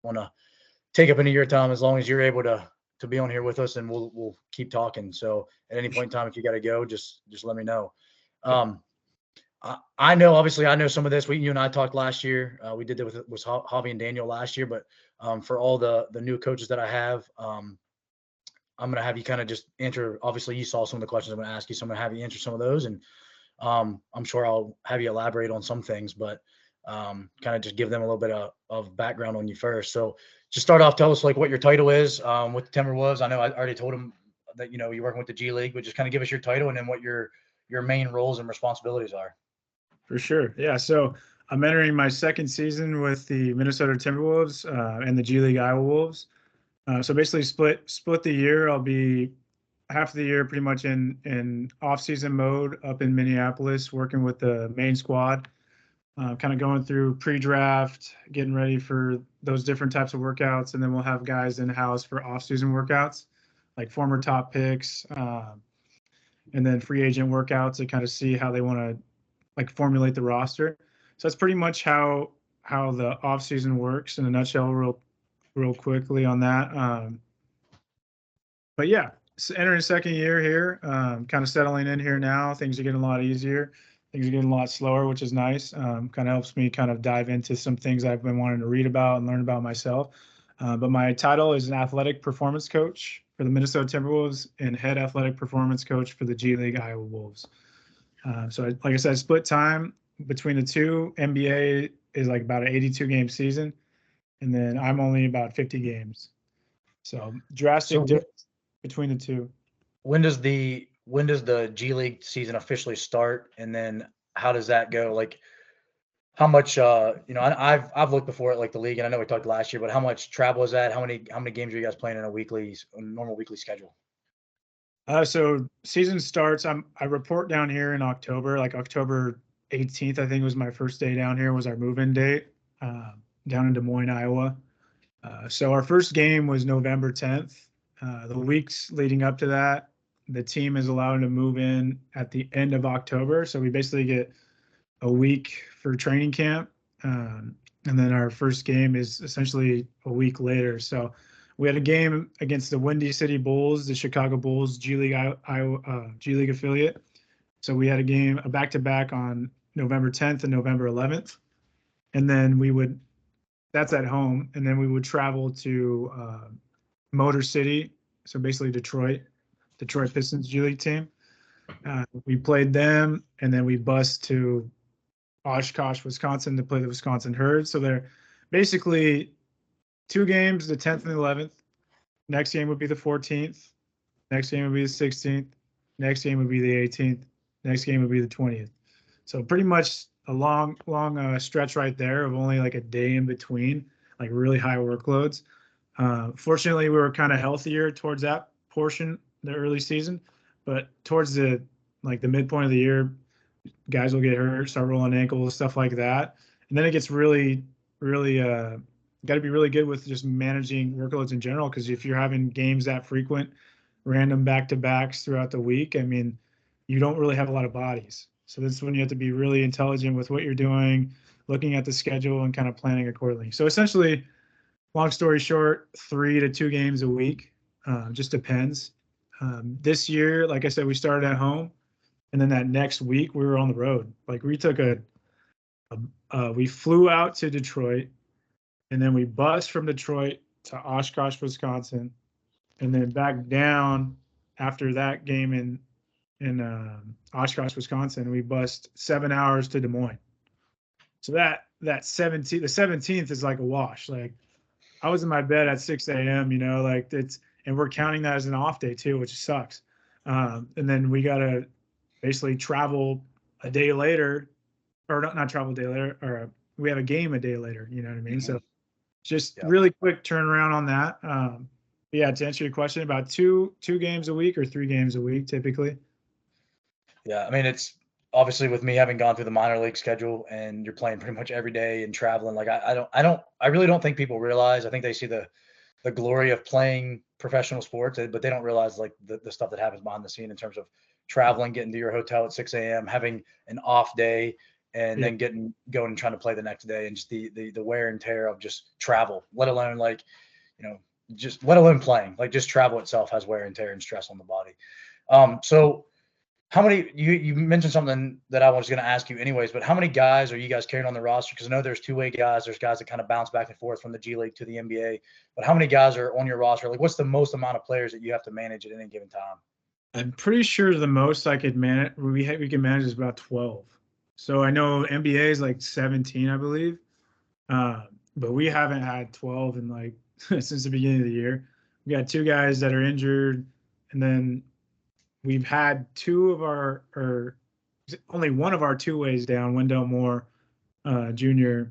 want to take up any of your time as long as you're able to be on here with us, and we'll keep talking. So at any point in time, if you got to go, just let me know. I know, obviously, I know some of this. You and I talked last year. We did that with Javi and Daniel last year, but for all the new coaches that I have, I'm going to have you kind of just answer. Obviously, you saw some of the questions I'm going to ask you, so I'm going to have you answer some of those, and I'm sure I'll have you elaborate on some things, but kind of just give them a little bit of background on you first. So just start off, tell us like what your title is with the Timberwolves. I know I already told them that, you know, you're working with the G League, but just kind of give us your title and then what your main roles and responsibilities are. For sure. Yeah. So I'm entering my second season with the Minnesota Timberwolves and the G League Iowa Wolves. So basically split the year. I'll be half of the year pretty much in off-season mode up in Minneapolis, working with the main squad, kind of going through pre-draft, getting ready for those different types of workouts. And then we'll have guys in-house for off-season workouts, like former top picks, and then free agent workouts to kind of see how they want to like formulate the roster. So that's pretty much how the off season works in a nutshell, real quickly on that. But yeah, so entering second year here, kind of settling in here now. Things are getting a lot easier. Things are getting a lot slower, which is nice. Kind of helps me kind of dive into some things I've been wanting to read about and learn about myself. But my title is an athletic performance coach for the Minnesota Timberwolves and head athletic performance coach for the G League Iowa Wolves. So like I said, split time between the two. NBA is like about an 82 game season, and then I'm only about 50 games. So drastic difference between the two. When does the G League season officially start, and then how does that go? Like, how much? You know, I've looked before at like the league, and I know we talked last year, but how much travel is that? How many games are you guys playing in a normal weekly schedule? So season starts. I report down here in October, like October 18th, I think was my first day down here, was our move-in date, down in Des Moines, Iowa. So our first game was November 10th. The weeks leading up to that, the team is allowed to move in at the end of October. So we basically get a week for training camp. And then our first game is essentially a week later. So we had a game against the Windy City Bulls, the Chicago Bulls G League affiliate. So we had a back-to-back on November 10th and November 11th. And then that's at home. And then we would travel to Motor City. So basically Detroit Pistons G League team. We played them, and then we bused to Oshkosh, Wisconsin to play the Wisconsin Herd. So they're basically 2 games, the 10th and the 11th. Next game would be the 14th. Next game would be the 16th. Next game would be the 18th. Next game would be the 20th. So pretty much a long stretch right there of only like a day in between, like really high workloads. Fortunately, we were kind of healthier towards that portion, the early season, but towards the midpoint of the year, guys will get hurt, start rolling ankles, stuff like that. And then it gets really got to be really good with just managing workloads in general, because if you're having games that frequent, random back-to-backs throughout the week, I mean, you don't really have a lot of bodies. So this is when you have to be really intelligent with what you're doing, looking at the schedule and kind of planning accordingly. So essentially, long story short, 3 to 2 games a week, just depends. This year, like I said, we started at home, and then that next week we were on the road. Like we took we flew out to Detroit, and then we bused from Detroit to Oshkosh, Wisconsin, and then back down after that game in Oshkosh, Wisconsin. We bused 7 hours to Des Moines. So that 17th, the 17th is like a wash. Like I was in my bed at 6 a.m. You know, like and we're counting that as an off day too, which sucks. And then we got to basically travel a day later, or not travel a day later, or we have a game a day later. You know what I mean? So just really quick turnaround on that. Yeah, to answer your question, about two games a week or 3 games a week typically. Yeah, I mean, it's obviously with me having gone through the minor league schedule and you're playing pretty much every day and traveling. Like I really don't think people realize. I think they see the glory of playing professional sports, but they don't realize like the stuff that happens behind the scene in terms of traveling, getting to your hotel at 6 a.m., having an off day, and Yeah. then going and trying to play the next day, and just the wear and tear of just travel, let alone like, just let alone playing, like just travel itself has wear and tear and stress on the body. So how many, you mentioned something that I was going to ask you anyways, but how many guys are you guys carrying on the roster? Because I know there's two-way guys, there's guys that kind of bounce back and forth from the G League to the NBA, but how many guys are on your roster? Like, what's the most amount of players that you have to manage at any given time? I'm pretty sure the most I could manage, we can manage is about 12. So I know NBA is like 17, I believe. But we haven't had 12 in like since the beginning of the year. We got two guys that are injured, and then we've had two of our, or only one of our two ways down, Wendell Moore, Jr.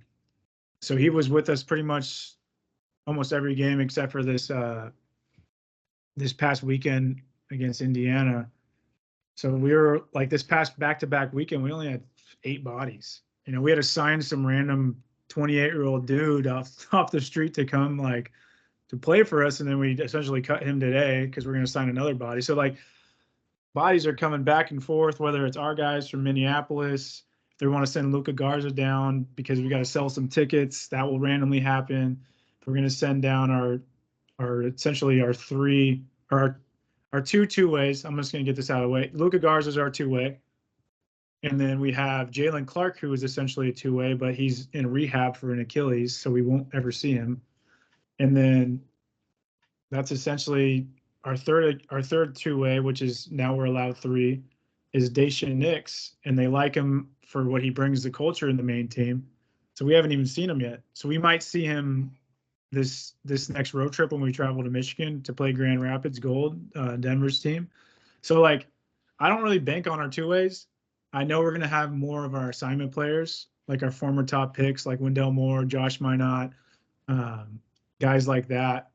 So he was with us pretty much almost every game except for this past weekend against Indiana. So we were like this past back-to-back weekend, we only had 8 bodies. We had to sign some random 28-year-old dude off the street to come like to play for us, and then we essentially cut him today because we're going to sign another body. So like bodies are coming back and forth, whether it's our guys from Minneapolis, if they want to send Luka Garza down because we got to sell some tickets, that will randomly happen. If we're going to send down our essentially our three, or our two ways. I'm just going to get this out of the way. Luka Garza is our two-way. And then we have Jalen Clark, who is essentially a two-way, but he's in rehab for an Achilles, so we won't ever see him. And then that's essentially our third two-way, which is now we're allowed 3, is Dacian Nix, and they like him for what he brings to culture in the main team. So we haven't even seen him yet. So we might see him this next road trip when we travel to Michigan to play Grand Rapids Gold, Denver's team. So like, I don't really bank on our two-ways. I know we're going to have more of our assignment players, like our former top picks, like Wendell Moore, Josh Minot, guys like that.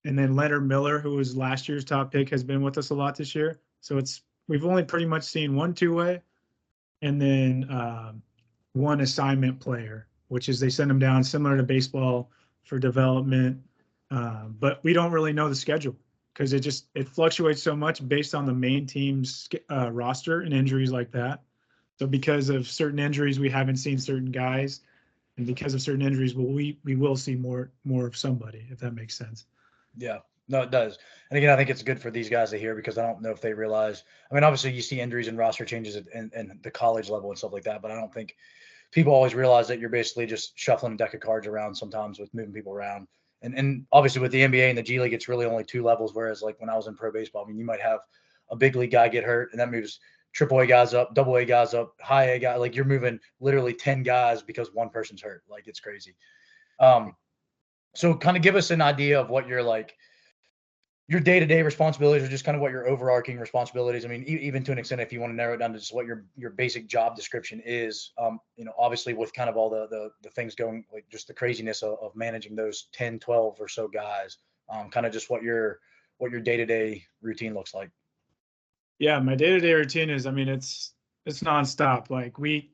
And then Leonard Miller, who was last year's top pick, has been with us a lot this year. So we've only pretty much seen one two-way, and then one assignment player, which is they send them down similar to baseball for development. But we don't really know the schedule because it fluctuates so much based on the main team's roster and injuries like that. So because of certain injuries, we haven't seen certain guys, and because of certain injuries, we will see more of somebody, if that makes sense. Yeah, no, it does. And again, I think it's good for these guys to hear because I don't know if they realize. I mean, obviously, you see injuries and roster changes in the college level and stuff like that, but I don't think people always realize that you're basically just shuffling a deck of cards around sometimes with moving people around. And obviously, with the NBA and the G League, it's really only 2 levels. Whereas, like when I was in pro baseball, I mean, you might have a big league guy get hurt, and that moves triple A guys up, double A guys up, high A guy. Like you're moving literally 10 guys because one person's hurt. Like it's crazy. So kind of give us an idea of what your day-to-day responsibilities, or just kind of what your overarching responsibilities. I mean, even to an extent, if you want to narrow it down to just what your basic job description is, obviously with kind of all the things going, like just the craziness of managing those 10, 12 or so guys, kind of just what your day-to-day routine looks like. Yeah, my day-to-day routine is, I mean, it's nonstop. Like we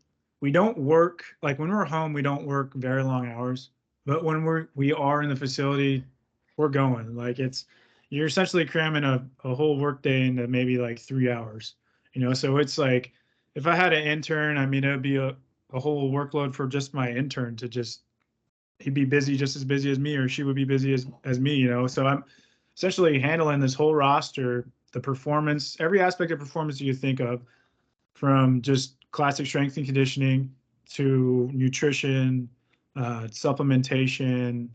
don't work, like when we're home, we don't work very long hours. But when we are in the facility, we're going. Like you're essentially cramming a whole work day into maybe like 3 hours. So it's like if I had an intern, I mean, it would be a whole workload for just my intern to just he'd be busy just as busy as me, or she would be busy as me. So I'm essentially handling this whole roster, the performance, every aspect of performance you think of, from just classic strength and conditioning to nutrition, supplementation,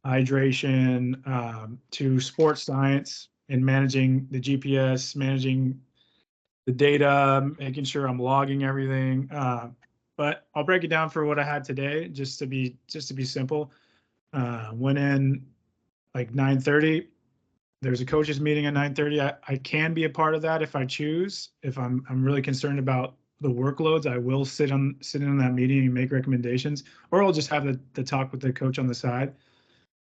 hydration, to sports science and managing the GPS, managing the data, making sure I'm logging everything. But I'll break it down for what I had today, just to be simple. Went in like 9:30. There's a coaches meeting at 9:30. I can be a part of that if I choose. If I'm really concerned about the workloads, I will sit in on that meeting and make recommendations, or I'll just have the talk with the coach on the side.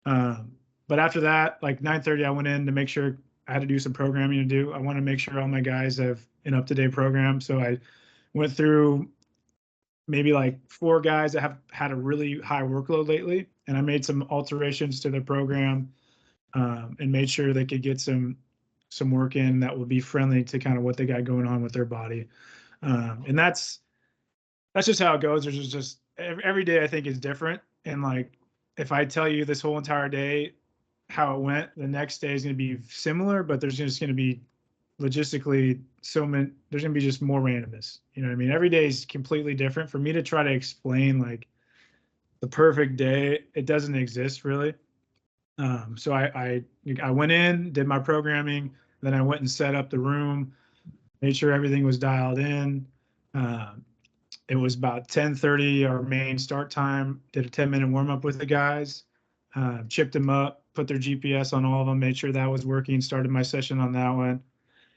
But after that, like 9:30, I went in to make sure I had to do some programming to do. I want to make sure all my guys have an up-to-date program. So I went through maybe like 4 guys that have had a really high workload lately, and I made some alterations to their program, and made sure they could get some work in that would be friendly to kind of what they got going on with their body. And that's that's just how it goes. There's just every day I think is different. And like, if I tell you this whole entire day how it went, the next day is going to be similar, but there's just going to be logistically so many, there's going to be just more randomness. You know what I mean? Every day is completely different. For me to try to explain like the perfect day, it doesn't exist really. So I went in, did my programming, then I went and set up the room, made sure everything was dialed in. Um, it was about 10:30 our main start time. Did a 10-minute warm up with the guys, chipped them up, put their GPS on all of them, made sure that was working. Started my session on that one.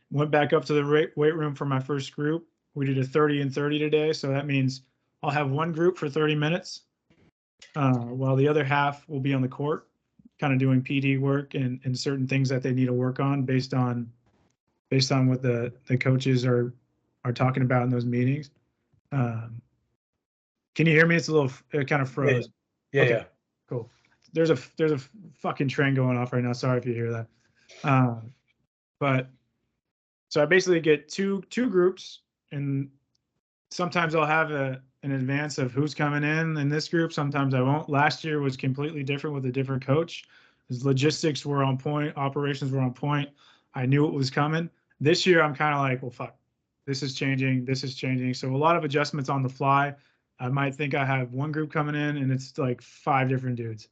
Went back up to the weight room for my first group. We did a 30 and 30 today, so that means I'll have one group for 30 minutes, while the other half will be on the court, kind of doing PD work and certain things that they need to work on based on what the coaches are talking about in those meetings. Can you hear me? It's a little, it kind of froze. Yeah, Okay, yeah. cool. There's a fucking train going off right now. Sorry if you hear that. But so I basically get two groups, and sometimes I'll have an advance of who's coming in this group. Sometimes I won't. Last year was completely different with a different coach. His logistics were on point, operations were on point. I knew it was coming. This year I'm kind of like, well, fuck, this is changing. This is changing. So a lot of adjustments on the fly. I might think I have one group coming in and it's like 5 different dudes.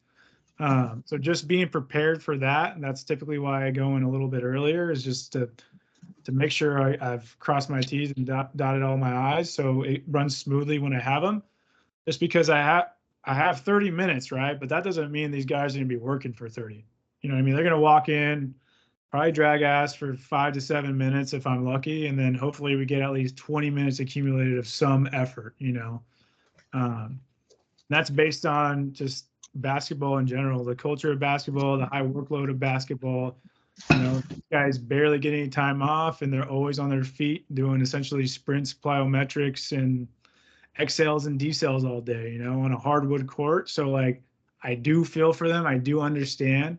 So just being prepared for that, and that's typically why I go in a little bit earlier, is just to make sure I've crossed my T's and dotted all my I's, so it runs smoothly when I have them. Just because I have 30 minutes, right? But that doesn't mean these guys are gonna be working for 30. You know what I mean? They're gonna walk in, probably drag ass for 5 to 7 minutes if I'm lucky, and then hopefully we get at least 20 minutes accumulated of some effort. That's based on just basketball in general, the culture of basketball, the high workload of basketball. Guys barely get any time off, and they're always on their feet doing essentially sprints, plyometrics, and excels and decels all day, on a hardwood court. So like, I do feel for them. I do understand.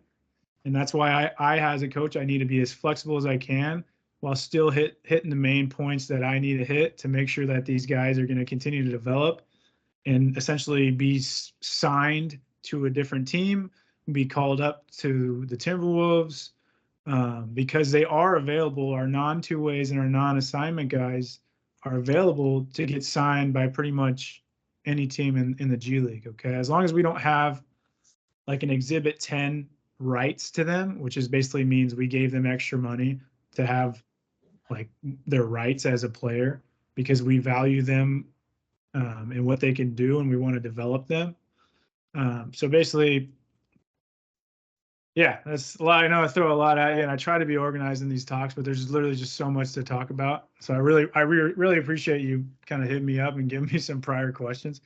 And that's why I as a coach, I need to be as flexible as I can while still hitting the main points that I need to hit to make sure that these guys are going to continue to develop and essentially be signed to a different team, be called up to the Timberwolves, because they are available. Our non-2-ways and our non-assignment guys are available to get signed by pretty much any team in the G League. Okay, as long as we don't have like an Exhibit 10 rights to them, which is basically means we gave them extra money to have like their rights as a player because we value them and what they can do, and we want to develop them. So basically, yeah, that's a lot. I know I throw a lot at you, and I try to be organized in these talks, but there's literally just so much to talk about. So I really appreciate you kind of hitting me up and giving me some prior questions.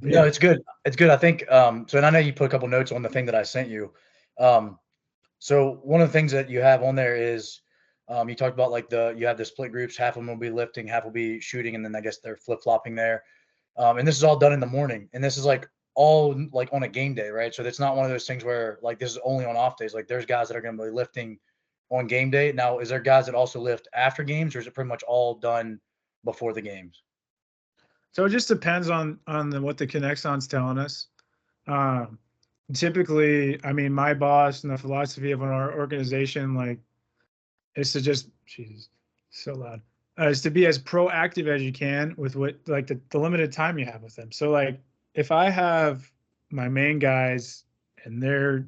No, it's good. It's good. I think, so, and I know you put a couple notes on the thing that I sent you. So one of the things that you have on there is, you talked about like you have the split groups, half of them will be lifting, half will be shooting, and then I guess they're flip-flopping there. And this is all done in the morning, and this is like all like on a game day, right? So it's not one of those things where like this is only on off days. Like there's guys that are going to be lifting on game day. Now, is there guys that also lift after games, or is it pretty much all done before the games? So it just depends on what the Connexon's telling us. Um, Typically, I mean, my boss and the philosophy of our organization, like, is to just, Jesus, so loud, is to be as proactive as you can with what, like, the limited time you have with them. So, like, if I have my main guys and they're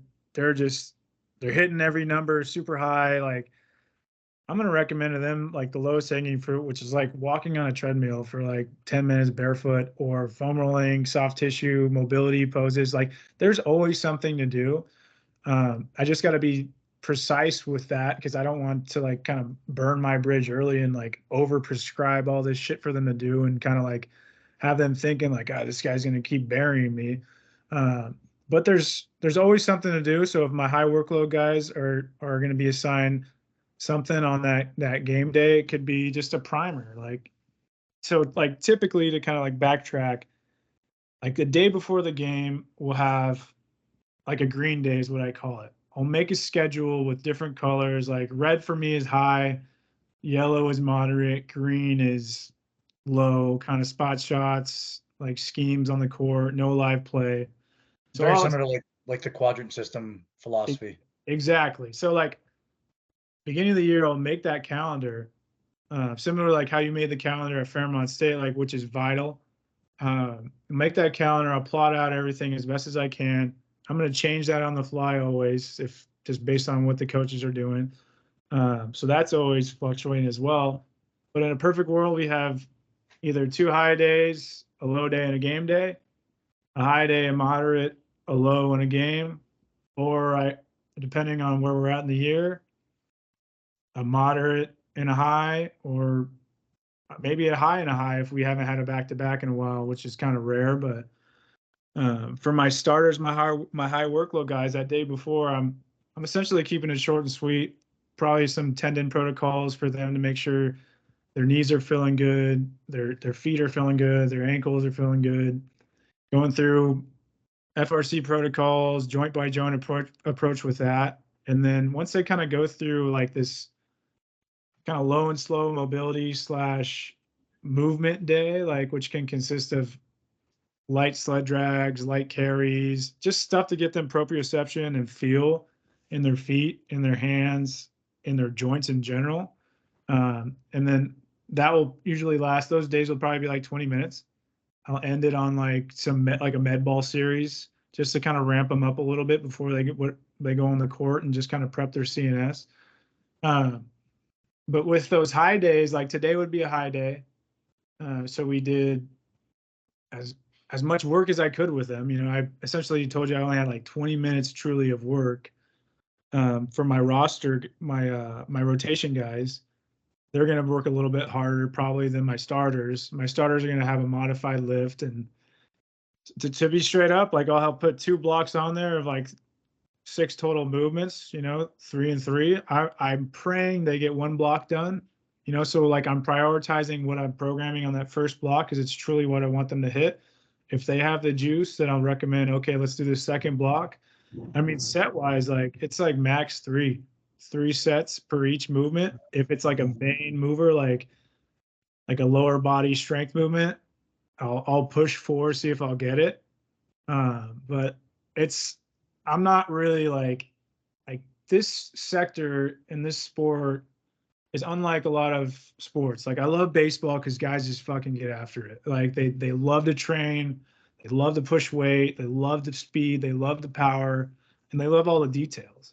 just, they're hitting every number super high, like, I'm going to recommend to them like the lowest hanging fruit, which is like walking on a treadmill for like 10 minutes barefoot, or foam rolling, soft tissue, mobility poses. Like there's always something to do. I just got to be precise with that because I don't want to like kind of burn my bridge early and like over prescribe all this shit for them to do and kind of like have them thinking like, ah, this guy's going to keep burying me. But there's always something to do. So if my high workload guys are going to be assigned something on that game day, it could be just a primer. Like, so like typically to kind of like backtrack, like the day before the game, we'll have like a green day is what I call it. I'll make a schedule with different colors. Like red for me is high, yellow is moderate, green is low kind of spot shots, like schemes on the court, no live play. So Very all similar to like the quadrant system philosophy. exactly. So like beginning of the year, I'll make that calendar similar to like how you made the calendar at Fairmont State, like which is vital. Make that calendar. I'll plot out everything as best as I can. I'm going to change that on the fly always, if just based on what the coaches are doing. So that's always fluctuating as well. But in a perfect world, we have either 2 high days, a low day, and a game day, a high day, a moderate, a low, and a game, or depending on where we're at in the year, a moderate and a high, or maybe a high and a high if we haven't had a back to back in a while, which is kind of rare. But for my starters, my high workload guys, that day before, I'm essentially keeping it short and sweet. Probably some tendon protocols for them to make sure their knees are feeling good, their feet are feeling good, their ankles are feeling good. Going through FRC protocols, joint by joint approach with that, and then once they kind of go through like this kind of low and slow mobility slash movement day, like which can consist of light sled drags, light carries, just stuff to get them proprioception and feel in their feet, in their hands, in their joints in general. And then that will usually last. Those days will probably be like 20 minutes. I'll end it on like like a med ball series, just to kind of ramp them up a little bit before they go on the court and just kind of prep their CNS. But with those high days, like today would be a high day. So we did as much work as I could with them. I essentially told you I only had like 20 minutes truly of work. For my roster, my rotation guys, they're going to work a little bit harder probably than my starters. My starters are going to have a modified lift, and to be straight up, like I'll help put 2 blocks on there of like 6 total movements, 3 and 3. I'm praying they get 1 block done, so like I'm prioritizing what I'm programming on that first block because it's truly what I want them to hit. If they have the juice, then I'll recommend, okay, let's do the second block. I mean, set wise, like it's like max 3 sets per each movement. If it's like a main mover, like a lower body strength movement, I'll push 4, see if I'll get it. But I'm not really like this sector in this sport is unlike a lot of sports. Like I love baseball because guys just fucking get after it. Like they love to train, they love to push weight, they love the speed, they love the power, and they love all the details.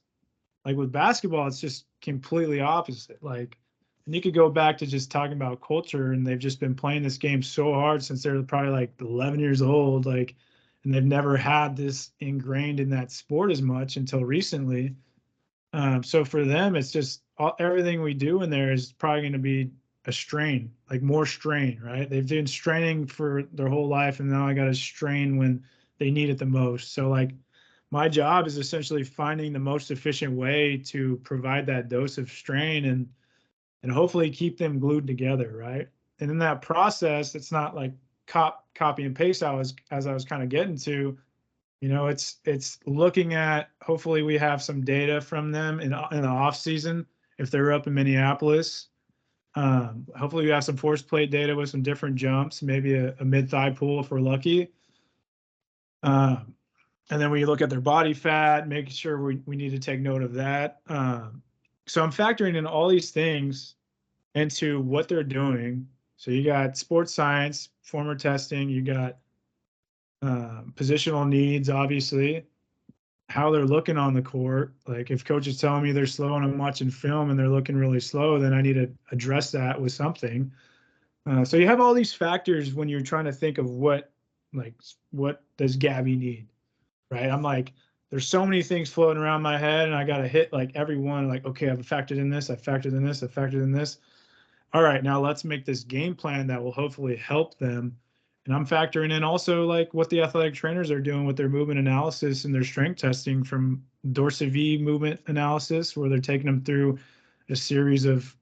Like with basketball, it's just completely opposite. Like, and you could go back to just talking about culture, and they've just been playing this game so hard since they're probably like 11 years old, like, and they've never had this ingrained in that sport as much until recently. So for them, it's just everything we do in there is probably going to be a strain, like more strain, right? They've been straining for their whole life, and now I got to strain when they need it the most. So like my job is essentially finding the most efficient way to provide that dose of strain and hopefully keep them glued together, right? And in that process, it's not like copy and paste as I was kind of getting to. It's looking at, hopefully we have some data from them in the off season if they're up in Minneapolis. Hopefully we have some force plate data with some different jumps, maybe a mid thigh pull if we're lucky. And then we look at their body fat, making sure we need to take note of that. So I'm factoring in all these things into what they're doing. So you got sports science, former testing, you got positional needs, obviously, how they're looking on the court. Like if coach is telling me they're slow and I'm watching film and they're looking really slow, then I need to address that with something. So you have all these factors when you're trying to think of what does Gabby need, right? I'm like, there's so many things floating around my head and I got to hit like every one, like, okay, I've factored in this, I factored in this, I factored in this. All right, now let's make this game plan that will hopefully help them. And I'm factoring in also like what the athletic trainers are doing with their movement analysis and their strength testing from Dorsey V movement analysis, where they're taking them through a series of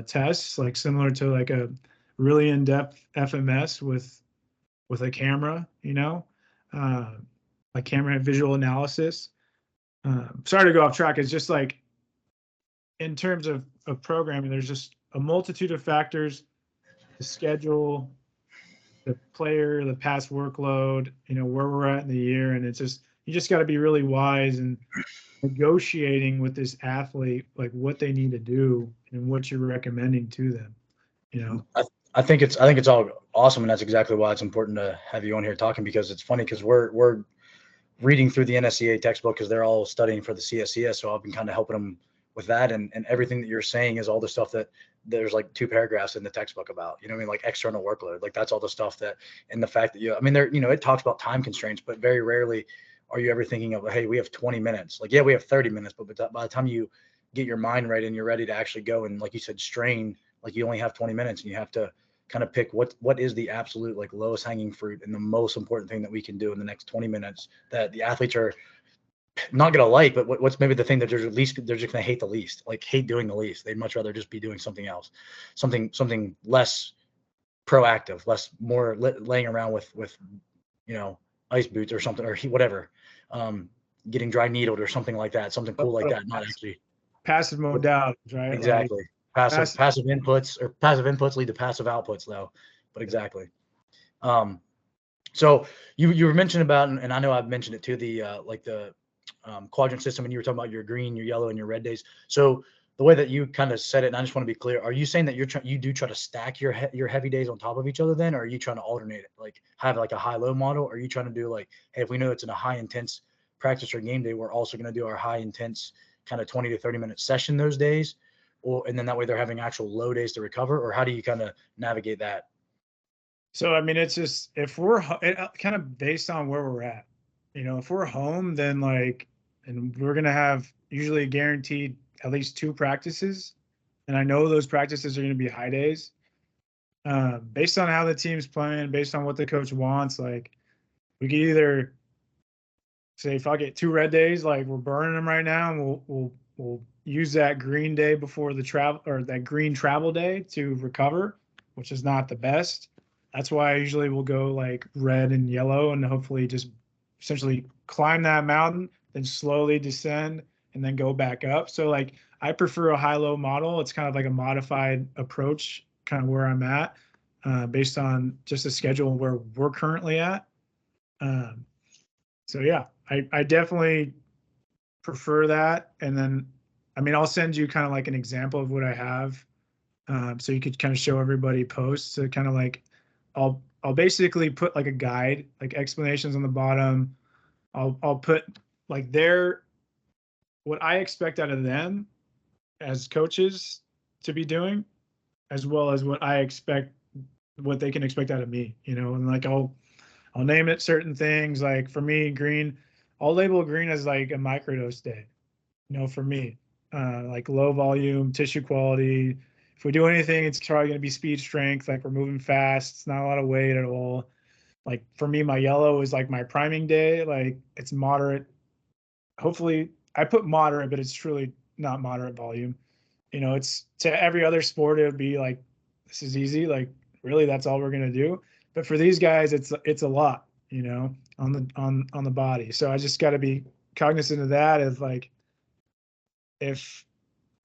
tests, like similar to like a really in-depth FMS with a camera, like camera visual analysis. Sorry to go off track. It's just like in terms of programming, there's just a multitude of factors the schedule, the player, the past workload, where we're at in the year. And it's just, you just got to be really wise and negotiating with this athlete, like what they need to do and what you're recommending to them, I think it's all awesome, and that's exactly why it's important to have you on here talking, because it's funny because we're reading through the NSCA textbook because they're all studying for the CSCS. So I've been kind of helping them with that. And everything that you're saying is all the stuff that there's like 2 paragraphs in the textbook about, you know what I mean? Like external workload, like that's all the stuff that, and the fact that I mean, there, it talks about time constraints, but very rarely are you ever thinking of, hey, we have 20 minutes. Like, yeah, we have 30 minutes, but by the time you get your mind right and you're ready to actually go and, like you said, strain, like you only have 20 minutes and you have to kind of pick what is the absolute like lowest hanging fruit and the most important thing that we can do in the next 20 minutes that the athletes are not going to like, but what's maybe the thing that they're just going to hate the least, like hate doing the least. They'd much rather just be doing something else, something less proactive, more laying around with, ice boots or something, or whatever, getting dry needled or something like that, something cool like that. Not actually passive modalities, right? Exactly. Like, Passive inputs lead to passive outputs though, but exactly. So you were mentioning about, and I know I've mentioned it too, the like the quadrant system, and you were talking about your green, your yellow, and your red days. So the way that you kind of said it, and I just want to be clear, are you saying that you do try to stack your heavy days on top of each other then, or are you trying to alternate it, like have like a high-low model? Or are you trying to do like, hey, if we know it's in a high intense practice or game day, we're also going to do our high intense kind of 20 to 30 minute session those days, and then that way they're having actual low days to recover? Or how do you kind of navigate that? So, I mean, it's just, if we're kind of based on where we're at, if we're home, then like, and we're going to have usually guaranteed at least 2 practices. And I know those practices are going to be high days. Based on how the team's playing, based on what the coach wants, like we could either say, if I get 2 red days, like we're burning them right now, and we'll use that green day before the travel, or that green travel day to recover, which is not the best. That's why I usually will go like red and yellow, and hopefully just essentially climb that mountain, then slowly descend, and then go back up. So like I prefer a high-low model. It's kind of like a modified approach, kind of where I'm at, based on just the schedule where we're currently at. So yeah, I definitely prefer that. And then, I mean, I'll send you kind of like an example of what I have, so you could kind of show everybody posts. So kind of like, I'll basically put like a guide, like explanations on the bottom. I'll put like what I expect out of them as coaches to be doing, as well as what they can expect out of me, and like I'll name it certain things. Like for me, green, I'll label green as like a microdose day, for me, like low volume, tissue quality. If we do anything, it's probably going to be speed strength. Like we're moving fast. It's not a lot of weight at all. Like for me, my yellow is like my priming day. Like it's moderate. Hopefully I put moderate, but it's truly not moderate volume. It's, to every other sport, it would be like, this is easy. Like really, that's all we're going to do. But for these guys, it's a lot, on the body. So I just got to be cognizant of that. Of like, if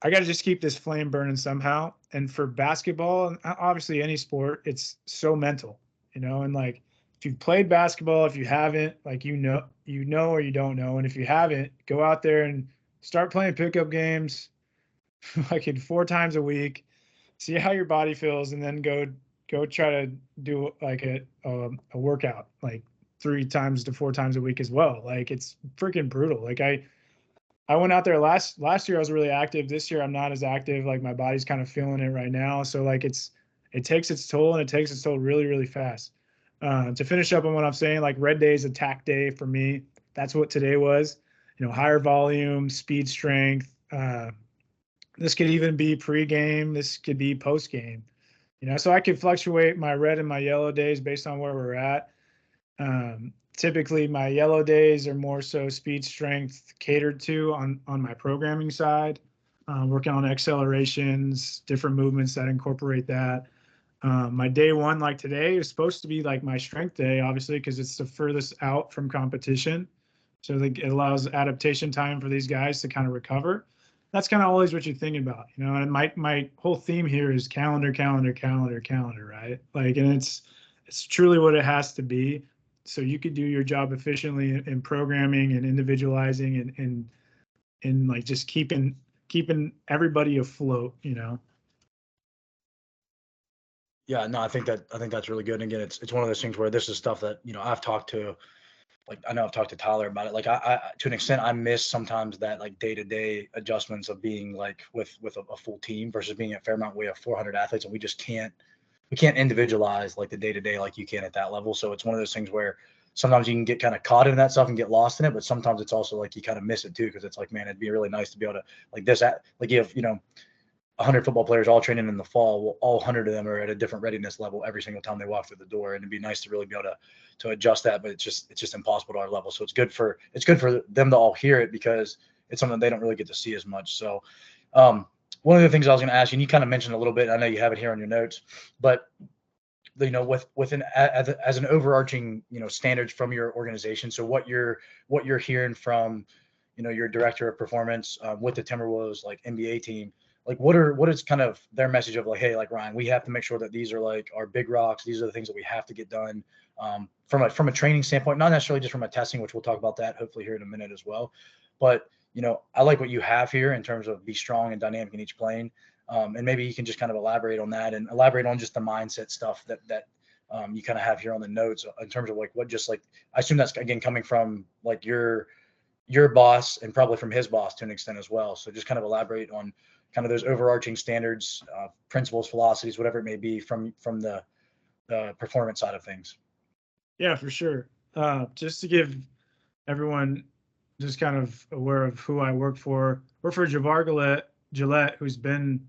I got to just keep this flame burning somehow. And for basketball, and obviously any sport, it's so mental, and like, if you've played basketball, if you haven't, like, or you don't know. And if you haven't, go out there and start playing pickup games, like in 4 times a week, see how your body feels, and then go try to do like a workout, like 3 times to 4 times a week as well. Like it's freaking brutal. Like I went out there last year. I was really active. This year I'm not as active. Like my body's kind of feeling it right now. So like it takes its toll, and it takes its toll really, really fast. To finish up on what I'm saying, like red day is attack day for me. That's what today was. Higher volume, speed strength. This could even be pre-game. This could be post-game. So I could fluctuate my red and my yellow days based on where we're at. Typically, my yellow days are more so speed strength catered to on my programming side, working on accelerations, different movements that incorporate that. My day one, like today, is supposed to be like my strength day, obviously, because it's the furthest out from competition. So it allows adaptation time for these guys to kind of recover. that's kind of always what you're thinking about, you know. And my whole theme here is calendar, calendar, calendar, calendar, right? Like, and it's truly what it has to be, so you could do your job efficiently in programming and individualizing and like just keeping everybody afloat, you know. Yeah, no, I think that's really good. And again, it's one of those things where this is stuff that, I've talked to, like, I know I've talked to Tyler about it. Like, I to an extent, I miss sometimes that, like, day to day adjustments of being like with a full team versus being at Fairmount. We have 400 athletes, and we can't individualize like the day to day like you can at that level. So it's one of those things where sometimes you can get kind of caught in that stuff and get lost in it, but sometimes it's also like you kind of miss it too, because it's like, man, it'd be really nice to be able to, like, like, you have, 100 football players all training in the fall. Well, all 100 of them are at a different readiness level every single time they walk through the door, and it'd be nice to really be able to adjust that. But it's just impossible to our level. So it's good for them to all hear it, because it's something they don't really get to see as much. So, one of the things I was going to ask you, and you kind of mentioned a little bit, I know you have it here on your notes, but within as an overarching, standards from your organization. So what you're hearing from, your director of performance, with the Timberwolves like NBA team, like what is kind of their message of like, hey, like, Ryan, we have to make sure that these are like our big rocks. These are the things that we have to get done, from a training standpoint, not necessarily just from a testing, which we'll talk about that hopefully here in a minute as well. But, I like what you have here in terms of be strong and dynamic in each plane. And maybe you can just kind of elaborate on that and elaborate on just the mindset stuff that you kind of have here on the notes in terms of like what, just like, I assume that's again coming from like your boss and probably from his boss to an extent as well. So just kind of elaborate on kind of those overarching standards, principles, philosophies, whatever it may be from the performance side of things. Yeah, for sure. Just to give everyone just kind of aware of who I work for Gillette, who's been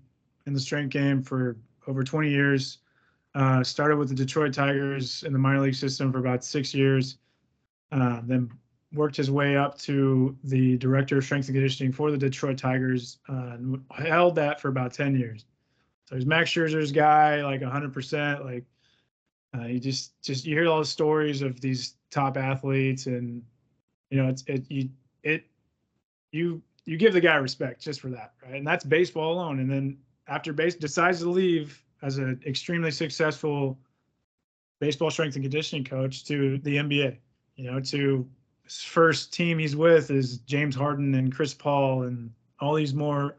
in the strength game for over 20 years. Started with the Detroit Tigers in the minor league system for about 6 years, then worked his way up to the director of strength and conditioning for the Detroit Tigers, and held that for about 10 years. So he's Max Scherzer's guy, like 100%. Like, you hear all the stories of these top athletes, and you give the guy respect just for that, right? And that's baseball alone. And then after base decides to leave as an extremely successful baseball strength and conditioning coach to the NBA, to his first team he's with is James Harden and Chris Paul and all these more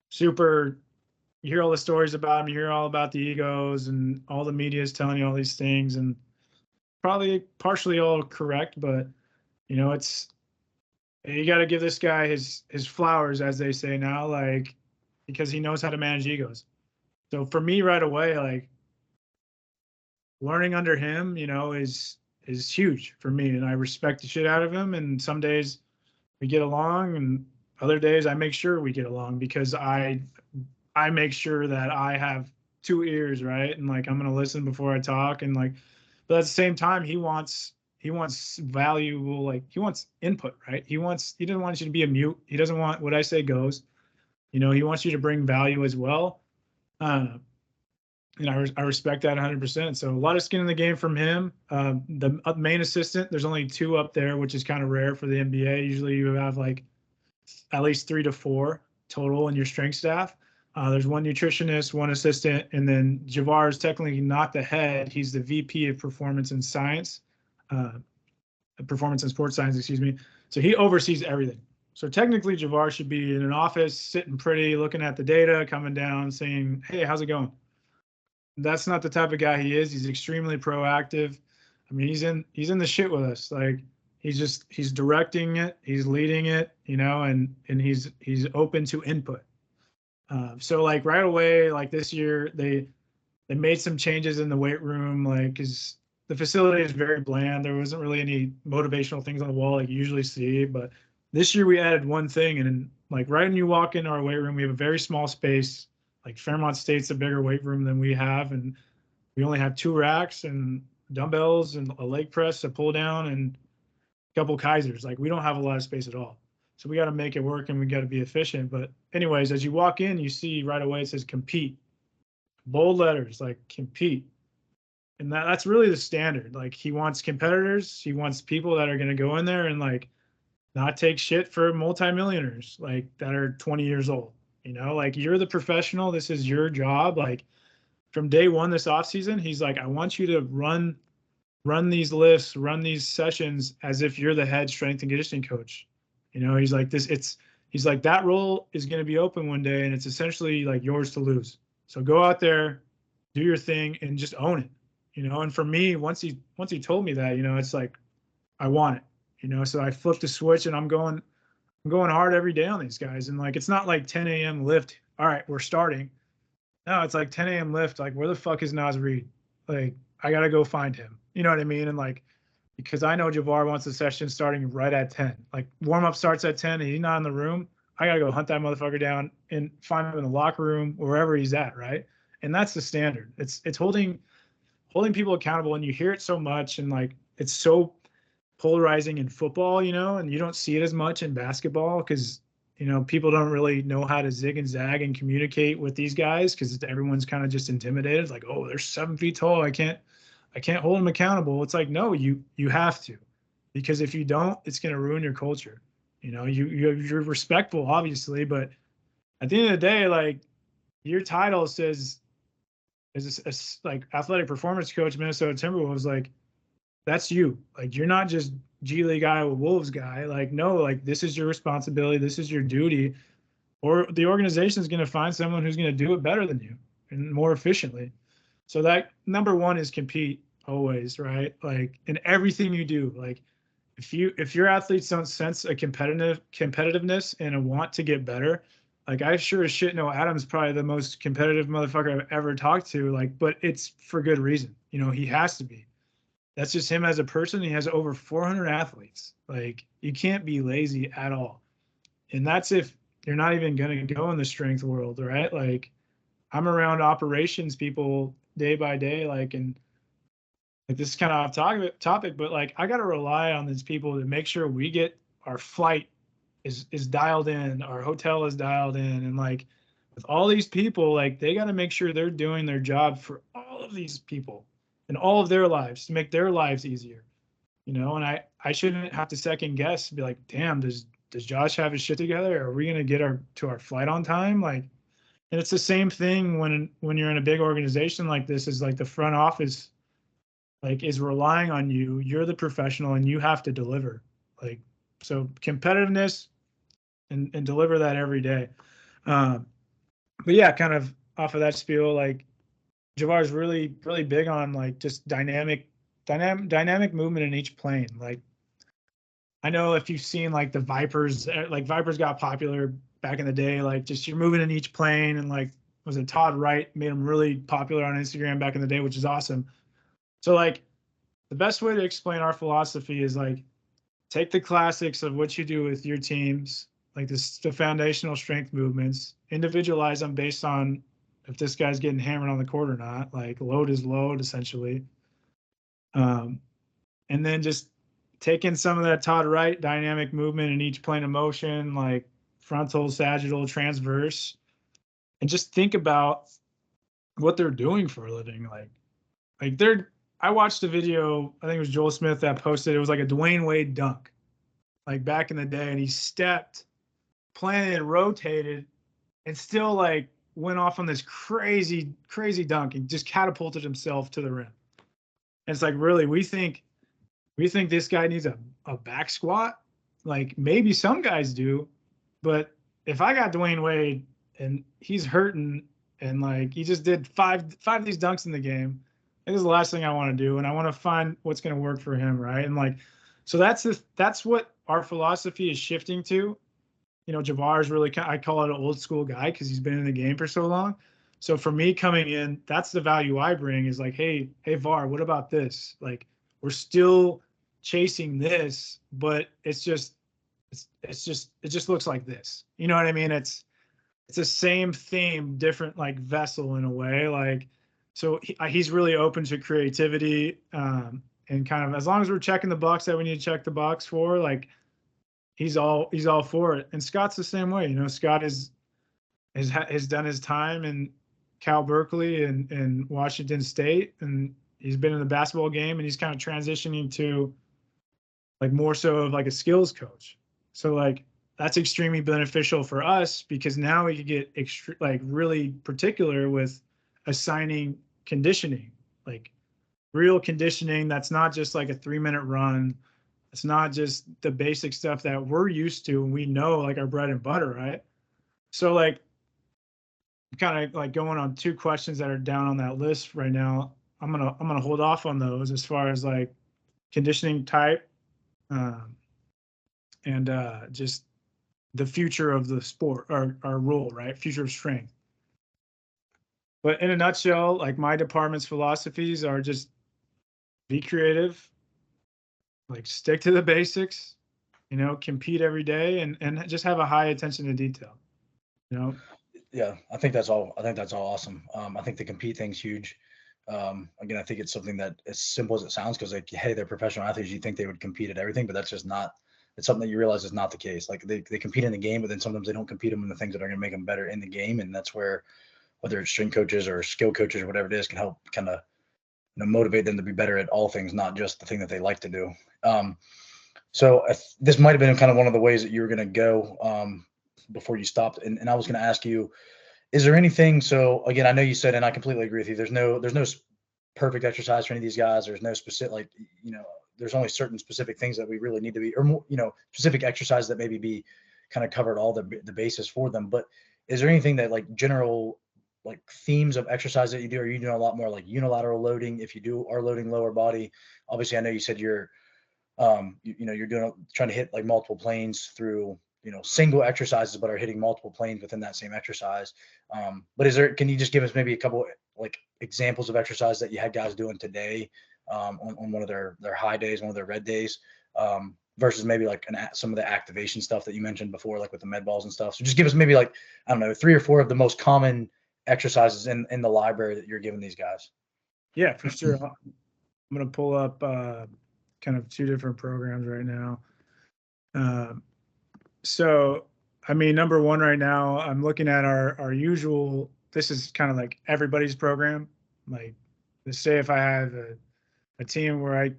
super. You hear all the stories about him, you hear all about the egos, and all the media is telling you all these things, and probably partially all correct, but it's, you got to give this guy his flowers, as they say now, like, because he knows how to manage egos. So for me, right away, like, learning under him, is huge for me, and I respect the shit out of him. And some days we get along, and other days I make sure we get along, because I make sure that I have two ears, right? And like, I'm gonna listen before I talk, and like, but at the same time, he wants valuable, like, he wants input, right? He doesn't want you to be a mute. He doesn't want what I say goes. He wants you to bring value as well. Uh, and I respect that 100%. So a lot of skin in the game from him. The main assistant, there's only two up there, which is kind of rare for the NBA. Usually you have like at least 3 to 4 total in your strength staff. There's one nutritionist, one assistant, and then Javar is technically not the head. He's the VP of performance and science, performance and sports science, excuse me. So he oversees everything. So technically Javar should be in an office, sitting pretty, looking at the data, coming down, saying, "Hey, how's it going?" That's not the type of guy he is. He's extremely proactive. I mean, he's in the shit with us. Like, he's directing it, he's leading it, and he's open to input. So like right away, like this year, they made some changes in the weight room, like, because the facility is very bland. There wasn't really any motivational things on the wall like you usually see. But this year we added one thing, and like right when you walk into our weight room, we have a very small space. Like, Fairmont State's a bigger weight room than we have, and we only have 2 racks and dumbbells and a leg press, a pull down, and a couple Kaisers. Like, we don't have a lot of space at all. So we got to make it work, and we got to be efficient. But anyways, as you walk in, you see right away it says compete, bold letters, like, compete. And that's really the standard. Like, he wants competitors. He wants people that are going to go in there and like not take shit for multimillionaires like that are 20 years old. You know, like you're the professional. This is your job. Like from day one this offseason, he's like, I want you to run these lifts, run these sessions as if you're the head strength and conditioning coach. You know, he's like he's like, that role is going to be open one day and it's essentially like yours to lose. So go out there, do your thing and just own it. You know, and for me, once he told me that, you know, it's like, I want it, you know, so I flipped the switch and I'm going hard every day on these guys. And like, it's not like 10 a.m. lift. All right, we're starting. No, it's like 10 a.m. lift. Like, where the fuck is Naz Reid? Like, I got to go find him. You know what I mean? And like, because I know Javar wants the session starting right at 10. Like, warm up starts at 10 and he's not in the room. I got to go hunt that motherfucker down and find him in the locker room, wherever he's at. Right. And that's the standard. It's holding people accountable. And you hear it so much. And like, it's so polarizing in football, you know, and you don't see it as much in basketball because, you know, people don't really know how to zig and zag and communicate with these guys because everyone's kind of just intimidated. It's like, oh, they're 7 feet tall. I can't hold them accountable. It's like, no, you have to, because if you don't, it's going to ruin your culture. You know, you're respectful, obviously, but at the end of the day, like your title says as a like athletic performance coach, Minnesota Timberwolves, like that's you. Like you're not just G League Iowa Wolves guy. Like, no, like this is your responsibility. This is your duty. Or the organization is going to find someone who's going to do it better than you and more efficiently. So that number one is compete always, right? Like in everything you do. Like if your athletes don't sense a competitiveness and a want to get better, like I sure as shit know Adam's probably the most competitive motherfucker I've ever talked to. Like, but it's for good reason. You know, he has to be. That's just him as a person. He has over 400 athletes. Like you can't be lazy at all. And that's if you're not even going to go in the strength world, right? Like I'm around operations people day by day, like, and like this is kind of off topic, but like I got to rely on these people to make sure we get our flight is dialed in, our hotel is dialed in, and like with all these people, like they got to make sure they're doing their job for all of these people and all of their lives to make their lives easier, you know. And I shouldn't have to second guess, be like, damn, does Josh have his shit together? Are we gonna get our flight on time? Like, and it's the same thing when you're in a big organization like this. Is like the front office like is relying on you. You're the professional and you have to deliver. Like, so competitiveness and deliver that every day. Um, but yeah, kind of off of that spiel, like Javar's really big on like just dynamic movement in each plane. Like I know if you've seen like the Vipers, like Vipers got popular back in the day, like just you're moving in each plane, and like was it Todd Wright made them really popular on Instagram back in the day, which is awesome. So like the best way to explain our philosophy is like take the classics of what you do with your teams, like the foundational strength movements, individualize them based on if this guy's getting hammered on the court or not, like load is load essentially. And then just take in some of that Todd Wright dynamic movement in each plane of motion, like frontal, sagittal, transverse, and just think about what they're doing for a living. Like I watched a video, I think it was Joel Smith that posted, it was like a Dwayne Wade dunk, like back in the day, and he stepped, planted, rotated, and still like went off on this crazy dunk and just catapulted himself to the rim. And it's like, really, we think this guy needs a back squat? Like maybe some guys do, but if I got Dwayne Wade and he's hurting and like he just did five of these dunks in the game, this is the last thing I want to do, and I want to find what's going to work for him, right? And like, so that's what our philosophy is shifting to. You know, Javar is really, I call it an old school guy because he's been in the game for so long. So for me coming in, that's the value I bring is like, hey VAR, what about this? Like we're still chasing this, but it just looks like this. You know what I mean? It's the same theme, different like vessel in a way. Like, so he's really open to creativity, and kind of as long as we're checking the box that we need to check the box for, like he's all for it. And Scott's the same way. You know, Scott has done his time in Cal Berkeley and Washington State, and he's been in the basketball game, and he's kind of transitioning to like more so of like a skills coach. So like that's extremely beneficial for us because now we can get like really particular with assigning conditioning, like real conditioning that's not just like a 3-minute run. It's not just the basic stuff that we're used to and we know like our bread and butter, right? So like kind of like going on 2 questions that are down on that list right now. I'm gonna hold off on those as far as like conditioning type, um, and just the future of the sport, our role, right? Future of strength. But in a nutshell, like my department's philosophies are just be creative, like stick to the basics, compete every day and just have a high attention to detail, you know? Yeah, I think that's all. I think that's all awesome. I think the compete thing's huge. Again, I think it's something that as simple as it sounds, because like, hey, they're professional athletes. You think they would compete at everything, but that's just not. It's something that you realize is not the case. Like they compete in the game, but then sometimes they don't compete them in the things that are going to make them better in the game, and that's where whether it's strength coaches or skill coaches or whatever it is can help kind of motivate them to be better at all things, not just the thing that they like to do. So this might have been kind of one of the ways that you were going to go before you stopped, and I was going to ask you, is there anything? So again, I know you said, and I completely agree with you. There's no perfect exercise for any of these guys. There's no specific, like, there's only certain specific things that we really need to be, or more, specific exercise that maybe be kind of covered all the bases for them. But is there anything that like general like themes of exercise that you do? Are you doing a lot more like unilateral loading? If you are loading lower body, obviously I know you said you're you're trying to hit like multiple planes through single exercises, but are hitting multiple planes within that same exercise. But can you just give us maybe a couple like examples of exercise that you had guys doing today on one of their high days, one of their red days, versus maybe like some of the activation stuff that you mentioned before, like with the med balls and stuff. So just give us maybe like, I don't know, 3 or 4 of the most common exercises in the library that you're giving these guys. Yeah, for sure. I'm going to pull up kind of 2 different programs right now. So, I mean, number 1 right now, I'm looking at our usual, this is kind of like everybody's program. Like, let's say if I have a team where I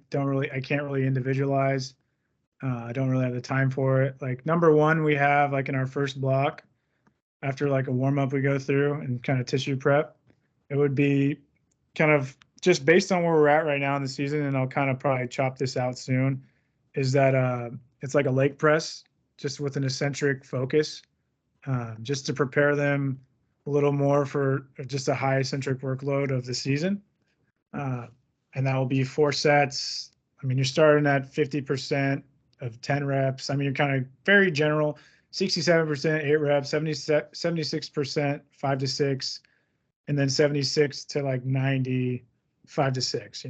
can't really individualize, I don't really have the time for it. Like, number 1, we have like in our first block, after like a warm up we go through and kind of tissue prep, it would be kind of just based on where we're at right now in the season, and I'll kind of probably chop this out soon, is that it's like a leg press, just with an eccentric focus, just to prepare them a little more for just a high eccentric workload of the season. And that will be 4 sets. I mean, you're starting at 50% of 10 reps. I mean, you're kind of very general, 67%, 8 reps, 76%, 5 to 6, and then 76 to like 90, 5 to 6.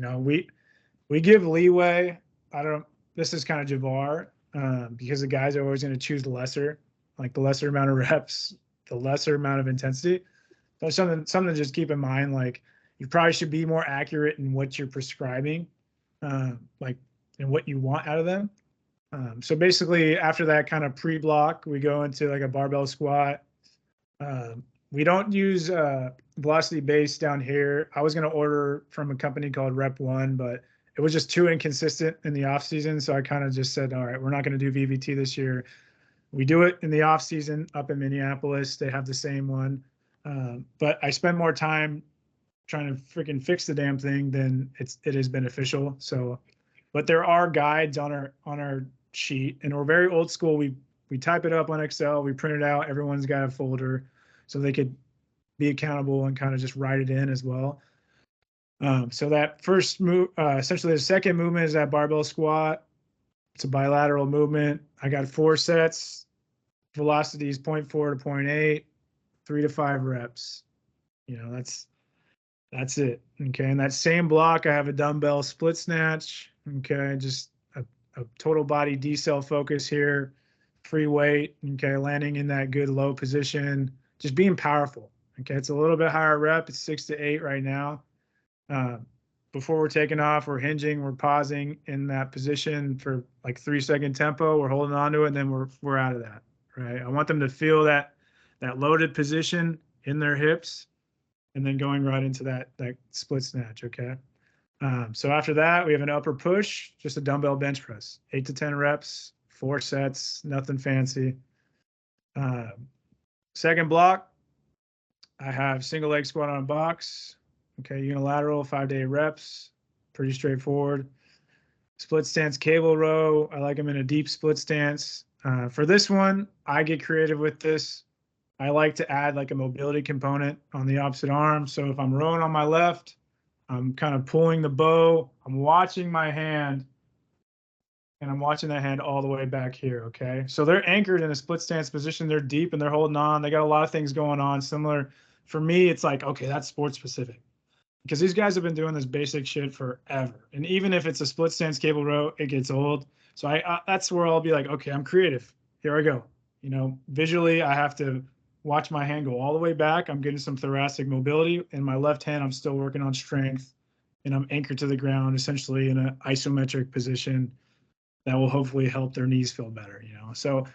We give leeway. This is kind of Javar, because the guys are always going to choose the lesser amount of reps, the lesser amount of intensity. That's something to just keep in mind. Like, you probably should be more accurate in what you're prescribing, like, and what you want out of them. So basically, after that kind of pre-block, we go into like a barbell squat. We don't use velocity base down here. I was going to order from a company called Rep One, but it was just too inconsistent in the off season. So I kind of just said, all right, we're not going to do VVT this year. We do it in the off season up in Minneapolis. They have the same one. But I spend more time trying to freaking fix the damn thing than it is beneficial. So, but there are guides on our sheet, and we're very old school. We type it up on Excel, we print it out. Everyone's got a folder, so they could be accountable and kind of just write it in as well. So that first move, essentially the second movement is that barbell squat. It's a bilateral movement. I got 4 sets, velocities 0.4 to 0.8, 3 to 5 reps. That's it. Okay. In that same block, I have a dumbbell split snatch. Okay. Just a total body decel focus here, free weight. Okay. Landing in that good low position, just being powerful. Okay. It's a little bit higher rep. It's 6 to 8 right now. Before we're taking off, we're hinging, we're pausing in that position for like 3-second tempo. We're holding on to it, and then we're out of that. Right. I want them to feel that loaded position in their hips, and then going right into that split snatch. Okay. So after that, we have an upper push, just a dumbbell bench press, 8 to 10 reps, 4 sets, nothing fancy. Second block, I have single leg squat on a box. Okay, unilateral, 5 to 8 reps, pretty straightforward. Split stance cable row, I like them in a deep split stance. For this one, I get creative with this. I like to add like a mobility component on the opposite arm. So if I'm rowing on my left, I'm kind of pulling the bow, I'm watching my hand, and I'm watching that hand all the way back here, okay? So they're anchored in a split stance position. They're deep and they're holding on. They got a lot of things going on. Similar, for me, it's like, okay, that's sports specific. Because these guys have been doing this basic shit forever. And even if it's a split stance cable row, it gets old. So that's where I'll be like, okay, I'm creative. Here I go. You know, visually, I have to watch my hand go all the way back. I'm getting some thoracic mobility. In my left hand, I'm still working on strength. And I'm anchored to the ground, essentially in an isometric position that will hopefully help their knees feel better, you know? So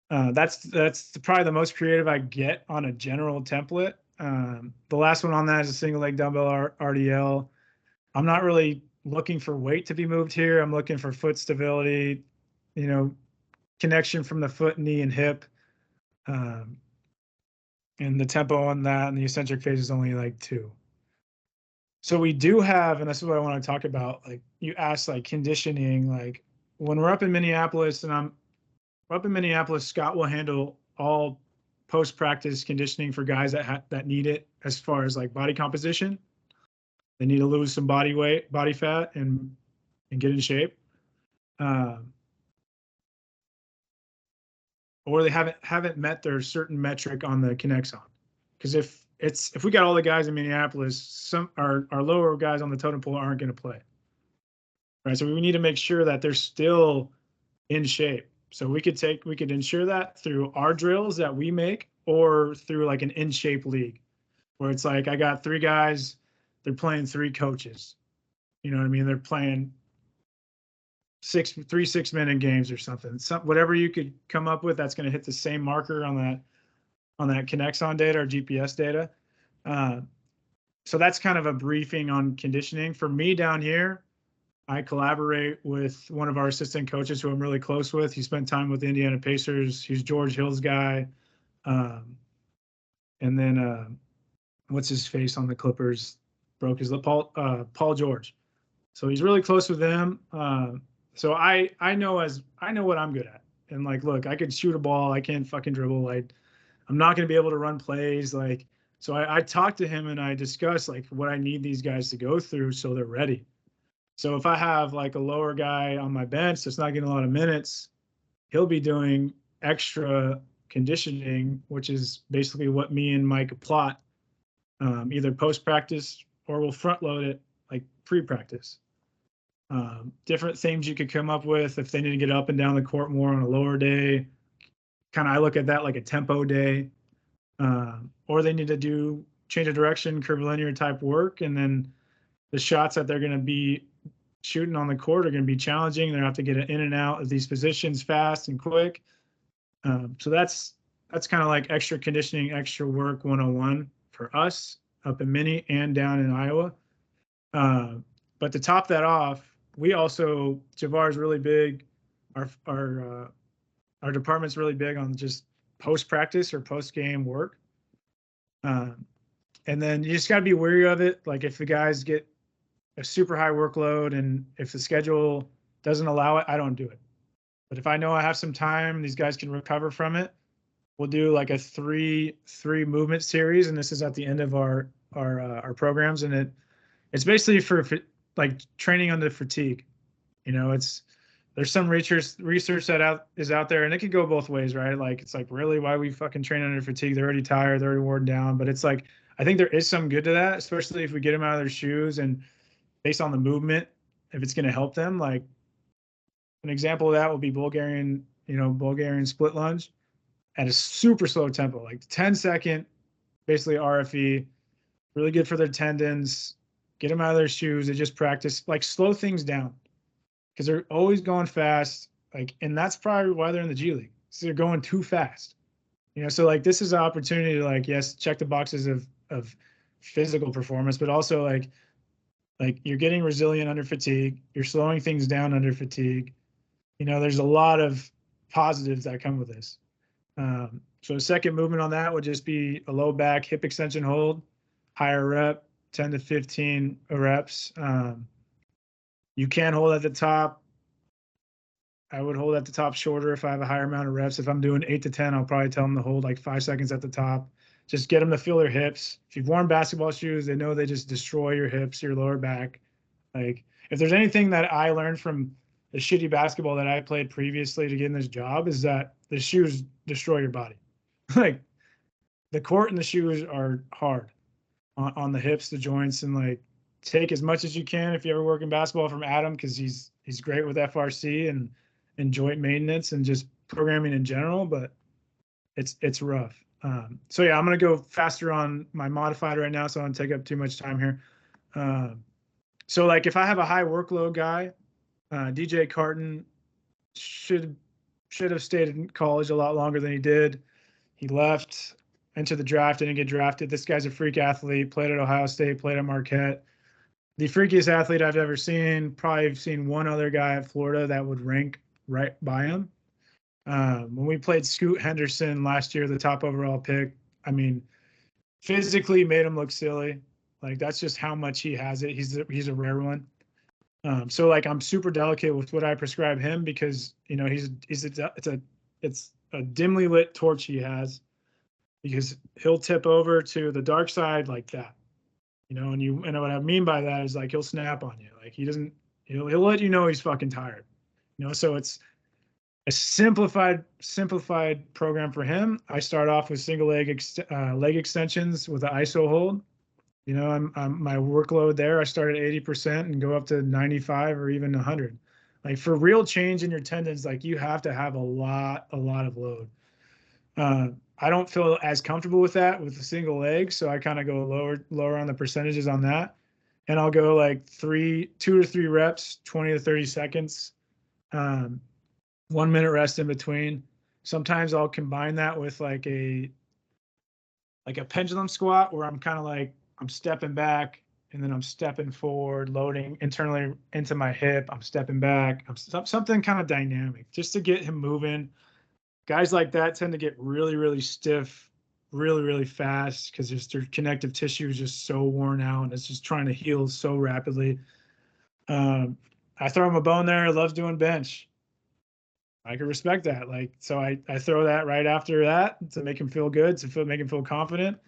that's probably the most creative I get on a general template. The last one on that is a single leg dumbbell RDL. I'm not really looking for weight to be moved here. I'm looking for foot stability, you know, connection from the foot, knee, and hip. And the tempo on that and the eccentric phase is only like 2. So we do have, and this is what I want to talk about, like you asked, like conditioning, like when we're up in Minneapolis and we're up in Minneapolis, Scott will handle all post-practice conditioning for guys that need it as far as like body composition. They need to lose some body weight, body fat, and get in shape. Or they haven't met their certain metric on the Kinexon. Because if we got all the guys in Minneapolis, some our lower guys on the totem pole aren't going to play. Right. So we need to make sure that they're still in shape. So we could ensure that through our drills that we make, or through like an in shape league where it's like, I got 3 guys, they're playing 3 coaches. You know what I mean? They're playing 3 6-minute games or something. Whatever you could come up with that's going to hit the same marker on that Kinexon data or GPS data. So that's kind of a briefing on conditioning. For me down here, I collaborate with one of our assistant coaches who I'm really close with. He spent time with the Indiana Pacers. He's George Hill's guy. And then what's his face on the Clippers? Broke his lip. Paul George. So he's really close with them. So I know what I'm good at. And like, look, I could shoot a ball. I can't fucking dribble. I'm not going to be able to run plays. Like, so I talked to him and I discussed like what I need these guys to go through so they're ready. So if I have like a lower guy on my bench that's not getting a lot of minutes, he'll be doing extra conditioning, which is basically what me and Mike plot, either post-practice or we'll front load it like pre-practice. Different things you could come up with if they need to get up and down the court more on a lower day. Kind of I look at that like a tempo day, or they need to change of direction, curvilinear type work, and then the shots that they're going to be shooting on the court are going to be challenging. They're going to have to get in and out of these positions fast and quick. So that's kind of like extra conditioning, extra work 101 for us up in Minnie and down in Iowa. But to top that off, we also, Javar's really big. Our department's really big on just post-practice or post-game work. And then you just got to be wary of it. Like if the guys get a super high workload and if the schedule doesn't allow it, I don't do it. But if I know I have some time, these guys can recover from it, we'll do like a three movement series. And this is at the end of our programs. And it's basically for like training under fatigue. You know, there's some research that is out there, and it could go both ways, right? Like, it's like, really, why we fucking train under fatigue? They're already tired, they're already worn down. But it's like, I think there is some good to that, especially if we get them out of their shoes and based on the movement, if it's going to help them. Like an example of that would be Bulgarian split lunge at a super slow tempo, like 10-second, basically RFE, really good for their tendons. Get them out of their shoes. They just practice, like, slow things down because they're always going fast. Like, and that's probably why they're in the G League. So they're going too fast. You know, so like this is an opportunity to, like, yes, check the boxes of physical performance, but also like you're getting resilient under fatigue. You're slowing things down under fatigue. there's a lot of positives that come with this. So the second movement on that would just be a low back hip extension hold, higher rep, 10 to 15 reps. You can hold at the top. I would hold at the top shorter if I have a higher amount of reps. If I'm doing 8 to 10, I'll probably tell them to hold like 5 seconds at the top. Just get them to feel their hips. If you've worn basketball shoes, they know they just destroy your hips, your lower back. Like, if there's anything that I learned from the shitty basketball that I played previously to get in this job, is that the shoes destroy your body. Like, the court and the shoes are hard on the hips, the joints, and like, take as much as you can if you ever work in basketball from Adam, because he's great with FRC and joint maintenance and just programming in general, but it's rough. So yeah, I'm gonna go faster on my modified right now, so I don't take up too much time here. So like, if I have a high workload guy, DJ Carton should have stayed in college a lot longer than he did. He left, entered the draft, didn't get drafted. This guy's a freak athlete, played at Ohio State, played at Marquette. The freakiest athlete I've ever seen. Probably have seen one other guy at Florida that would rank right by him. When we played Scoot Henderson last year, the top overall pick, I mean, physically made him look silly. Like, that's just how much he has it. He's a rare one. So like, I'm super delicate with what I prescribe him, because it's a dimly lit torch he has, because he'll tip over to the dark side like that, and what I mean by that is, like, he'll snap on you. Like, he'll let you know he's fucking tired, so it's a simplified program for him. I start off with single leg extensions with an ISO hold. I'm my workload there, I start at 80% and go up to 95 or even 100. Like, for real change in your tendons, like, you have to have a lot of load. I don't feel as comfortable with that with a single leg, so I kind of go lower on the percentages on that, and I'll go like 2 to 3 reps, 20 to 30 seconds, 1 minute rest in between. Sometimes I'll combine that with like a pendulum squat, where I'm kind of like, I'm stepping back and then I'm stepping forward, loading internally into my hip. I'm stepping back. Something kind of dynamic just to get him moving. Guys like that tend to get really, really stiff, really, really fast, because just their connective tissue is just so worn out and it's just trying to heal so rapidly. I throw him a bone there. Loves doing bench. I can respect that. Like, so I throw that right after that to make him feel good, make him feel confident.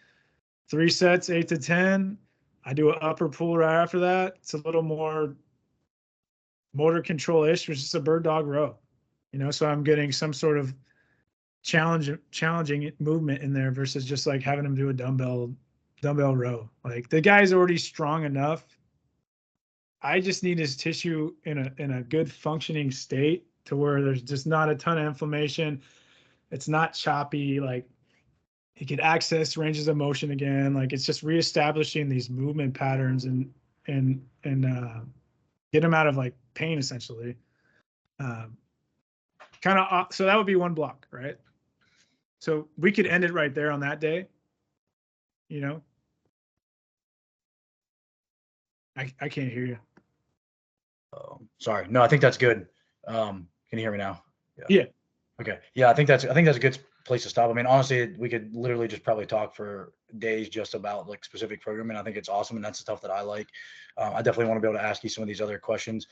3 sets, 8 to 10. I do an upper pull right after that. It's a little more motor control-ish, which is a bird dog row. So I'm getting some sort of challenging movement in there, versus just like having him do a dumbbell row. Like, the guy's already strong enough. I just need his tissue in a good functioning state, to where there's just not a ton of inflammation. It's not choppy. Like, he could access ranges of motion again. Like, it's just reestablishing these movement patterns and get him out of like pain, essentially. So that would be one block, right? So we could end it right there on that day. I can't hear you. Sorry. No, I think that's good. Can you hear me now? Yeah. Okay. Yeah, I think that's a good place to stop. I mean, honestly, we could literally just probably talk for days just about like specific programming. I think it's awesome, and that's the stuff that I like. I definitely want to be able to ask you some of these other questions.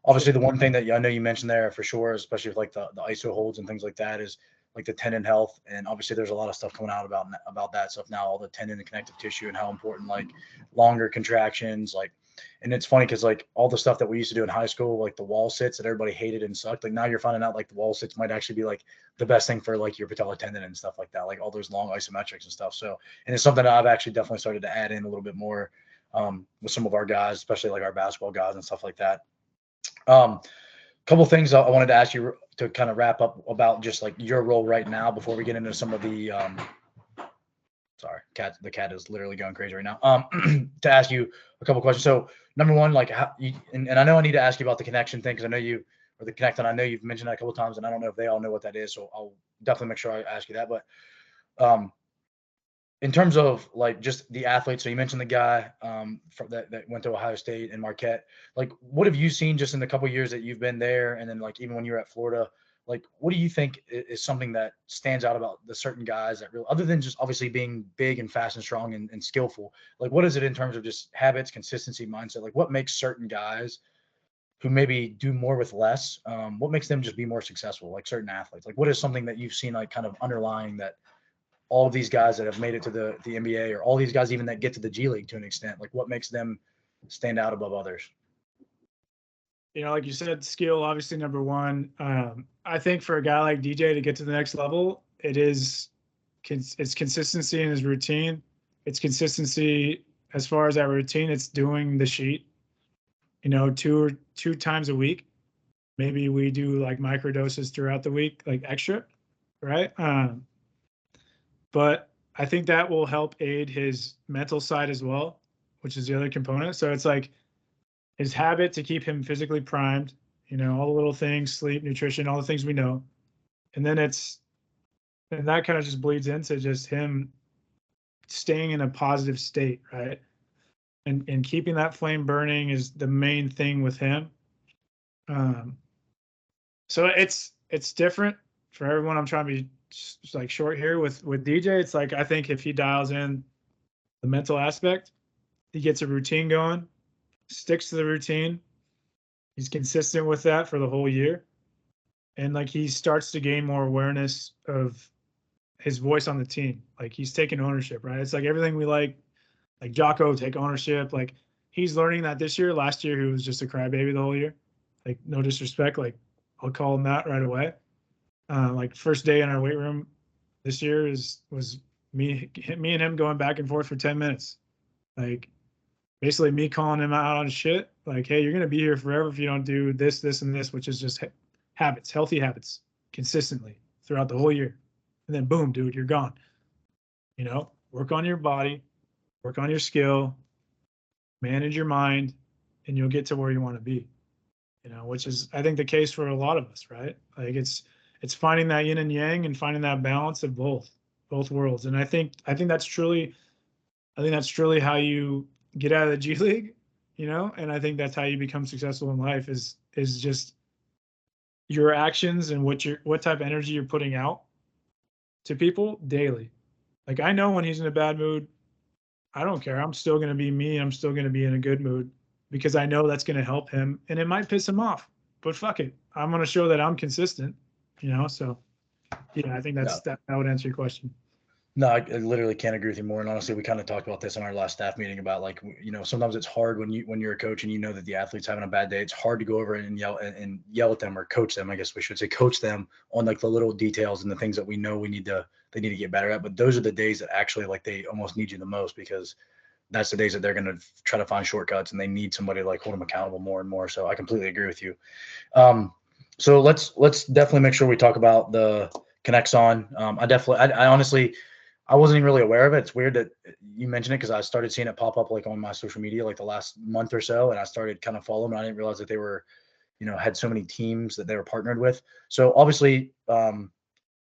Obviously, the one thing that I know you mentioned there for sure, especially with like the ISO holds and things like that, is like the tendon health. And obviously, there's a lot of stuff coming out about that stuff now, all the tendon and connective tissue, and how important like longer contractions, like. And it's funny because like all the stuff that we used to do in high school, like the wall sits that everybody hated and sucked, like now you're finding out like the wall sits might actually be like the best thing for like your patella tendon and stuff like that, like all those long isometrics and stuff. So, and it's something that I've actually definitely started to add in a little bit more with some of our guys, especially like our basketball guys and stuff like that. Couple things I wanted to ask you to kind of wrap up about just like your role right now before we get into some of the sorry, the cat is literally going crazy right now. To ask you a couple questions. So number one, like how you, and I know I need to ask you about the connection thing, because I know the connect, and I know you've mentioned that a couple of times, and I don't know if they all know what that is. So I'll definitely make sure I ask you that. But in terms of like just the athletes, so you mentioned the guy that went to Ohio State and Marquette. Like, what have you seen just in the couple years that you've been there, and then like even when you were at Florida? Like, what do you think is something that stands out about the certain guys that really, other than just obviously being big and fast and strong and skillful? Like, what is it in terms of just habits, consistency, mindset? Like, what makes certain guys who maybe do more with less? What makes them just be more successful? Like certain athletes. Like, what is something that you've seen like kind of underlying that all of these guys that have made it to the NBA, or all these guys even that get to the G League to an extent? Like, what makes them stand out above others? You know, like you said, skill obviously number one. I think for a guy like DJ to get to the next level, it's consistency in his routine. It's consistency as far as that routine. It's doing the sheet, you know, two times a week. Maybe we do like micro doses throughout the week, like extra, right? But I think that will help aid his mental side as well, which is the other component. So it's like his habit to keep him physically primed, you know, all the little things, sleep, nutrition, all the things we know. And then and that kind of just bleeds into just him staying in a positive state, right? And keeping that flame burning is the main thing with him. Um, so it's different for everyone. I'm trying to be like short here with DJ. It's like I think if he dials in the mental aspect, he gets a routine going, sticks to the routine. He's consistent with that for the whole year. And like he starts to gain more awareness of his voice on the team. Like he's taking ownership, right? It's like everything we like Jocko take ownership. Like he's learning that this year. Last year he was just a crybaby the whole year. Like no disrespect, like I'll call him that right away. Like first day in our weight room this year was me and him going back and forth for 10 minutes. Like basically me calling him out on shit. Like, hey, you're gonna be here forever if you don't do this, this, and this, which is just habits, healthy habits, consistently throughout the whole year. And then boom, dude, you're gone. You know, work on your body, work on your skill, manage your mind, and you'll get to where you want to be. You know, which is I think the case for a lot of us, right? Like it's finding that yin and yang and finding that balance of both worlds. And I think that's truly how you get out of the G League, you know, and I think that's how you become successful in life is just your actions and what type of energy you're putting out to people daily. Like I know when he's in a bad mood, I don't care. I'm still going to be me. I'm still going to be in a good mood because I know that's going to help him and it might piss him off, but fuck it. I'm going to show that I'm consistent, you know? So yeah, I think No, that would answer your question. no, I literally can't agree with you more. And honestly, we kind of talked about this in our last staff meeting about like, sometimes it's hard when you're a coach and you know that the athlete's having a bad day. It's hard to go over and yell at them, or coach them. I guess we should say coach them on like the little details and the things that we know they need to get better at. But those are the days that actually like they almost need you the most, because that's the days that they're going to try to find shortcuts and they need somebody to like hold them accountable more and more. So I completely agree with you. Um, so let's definitely make sure we talk about the Connects on. I honestly, I wasn't even really aware of it. It's weird that you mentioned it because I started seeing it pop up like on my social media like the last month or so, and I started kind of following them. I didn't realize that they were, had so many teams that they were partnered with. So obviously,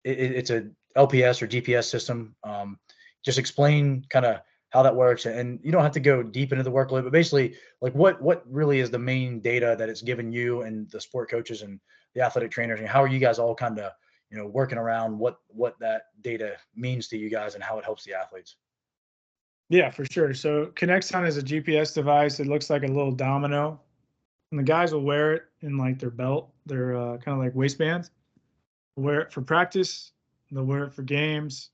it's a LPS or GPS system. Just explain kind of how that works, and you don't have to go deep into the workload, but basically, like what really is the main data that it's given you and the sport coaches and the athletic trainers, and how are you guys all kind of working around what that data means to you guys and how it helps the athletes? Yeah, for sure. So Connexon is a GPS device. It looks like a little domino, and the guys will wear it in like their belt, their kind of like waistbands. They'll wear it for practice. They'll wear it for games.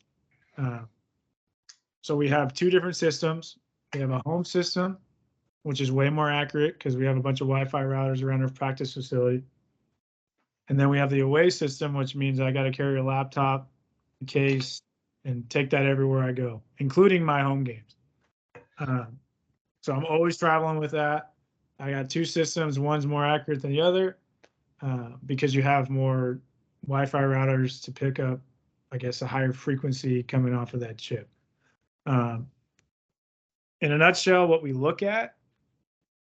Uh, so we have two different systems. We have a home system, which is way more accurate because we have a bunch of Wi-Fi routers around our practice facility. And then we have the away system, which means I got to carry a laptop, a case, and take that everywhere I go, including my home games. So I'm always traveling with that. I got two systems. One's more accurate than the other because you have more Wi-Fi routers to pick up, I guess, a higher frequency coming off of that chip. Um, in a nutshell, what we look at,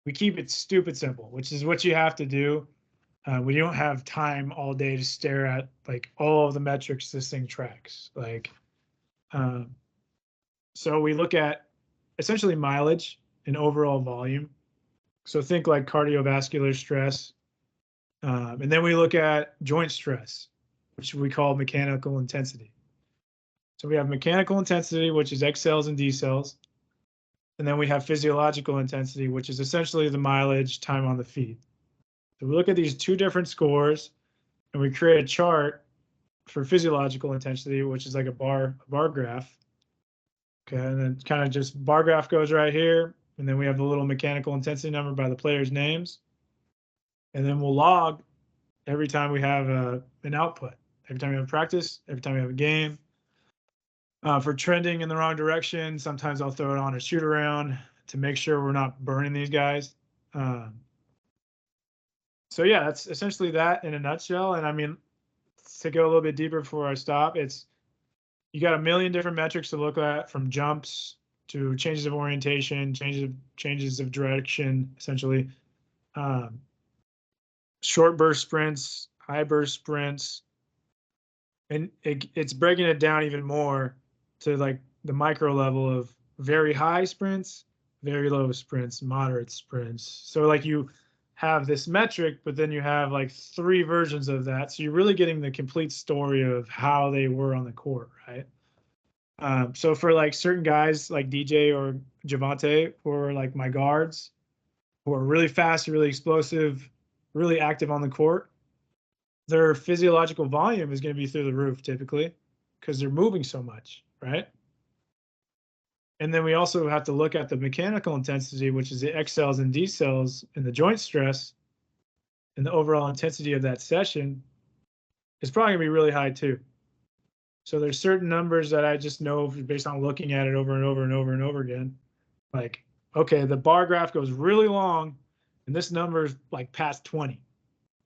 we keep it stupid simple, which is what you have to do. We don't have time all day to stare at like all of the metrics this thing tracks. Like, um, So we look at essentially mileage and overall volume. So think like cardiovascular stress. And then we look at joint stress, which we call mechanical intensity. So we have mechanical intensity, which is X cells and D cells. And then we have physiological intensity, which is essentially the mileage time on the feet. So we look at these two different scores and we create a chart for physiological intensity, which is like a bar graph. Okay, and then kind of just bar graph goes right here. And then we have the little mechanical intensity number by the players' names. And then we'll log every time we have an output, every time we have practice, every time we have a game. For trending in the wrong direction, sometimes I'll throw it on a shoot around to make sure we're not burning these guys. So yeah, that's essentially that in a nutshell. And I mean, to go a little bit deeper before I stop, you got a million different metrics to look at, from jumps to changes of orientation, changes of direction, essentially. Short burst sprints, high burst sprints, and it's breaking it down even more to like the micro level of very high sprints, very low sprints, moderate sprints. So like you have this metric, but then you have like 3 versions of that. So you're really getting the complete story of how they were on the court, right? So for like certain guys like DJ or Javante, or like my guards, who are really fast, really explosive, really active on the court, their physiological volume is going to be through the roof typically because they're moving so much, right? And then we also have to look at the mechanical intensity, which is the X cells and D cells, and the joint stress, and the overall intensity of that session is probably going to be really high too. So there's certain numbers that I just know based on looking at it over and over and over and over again. Like, okay, the bar graph goes really long and this number is like past 20.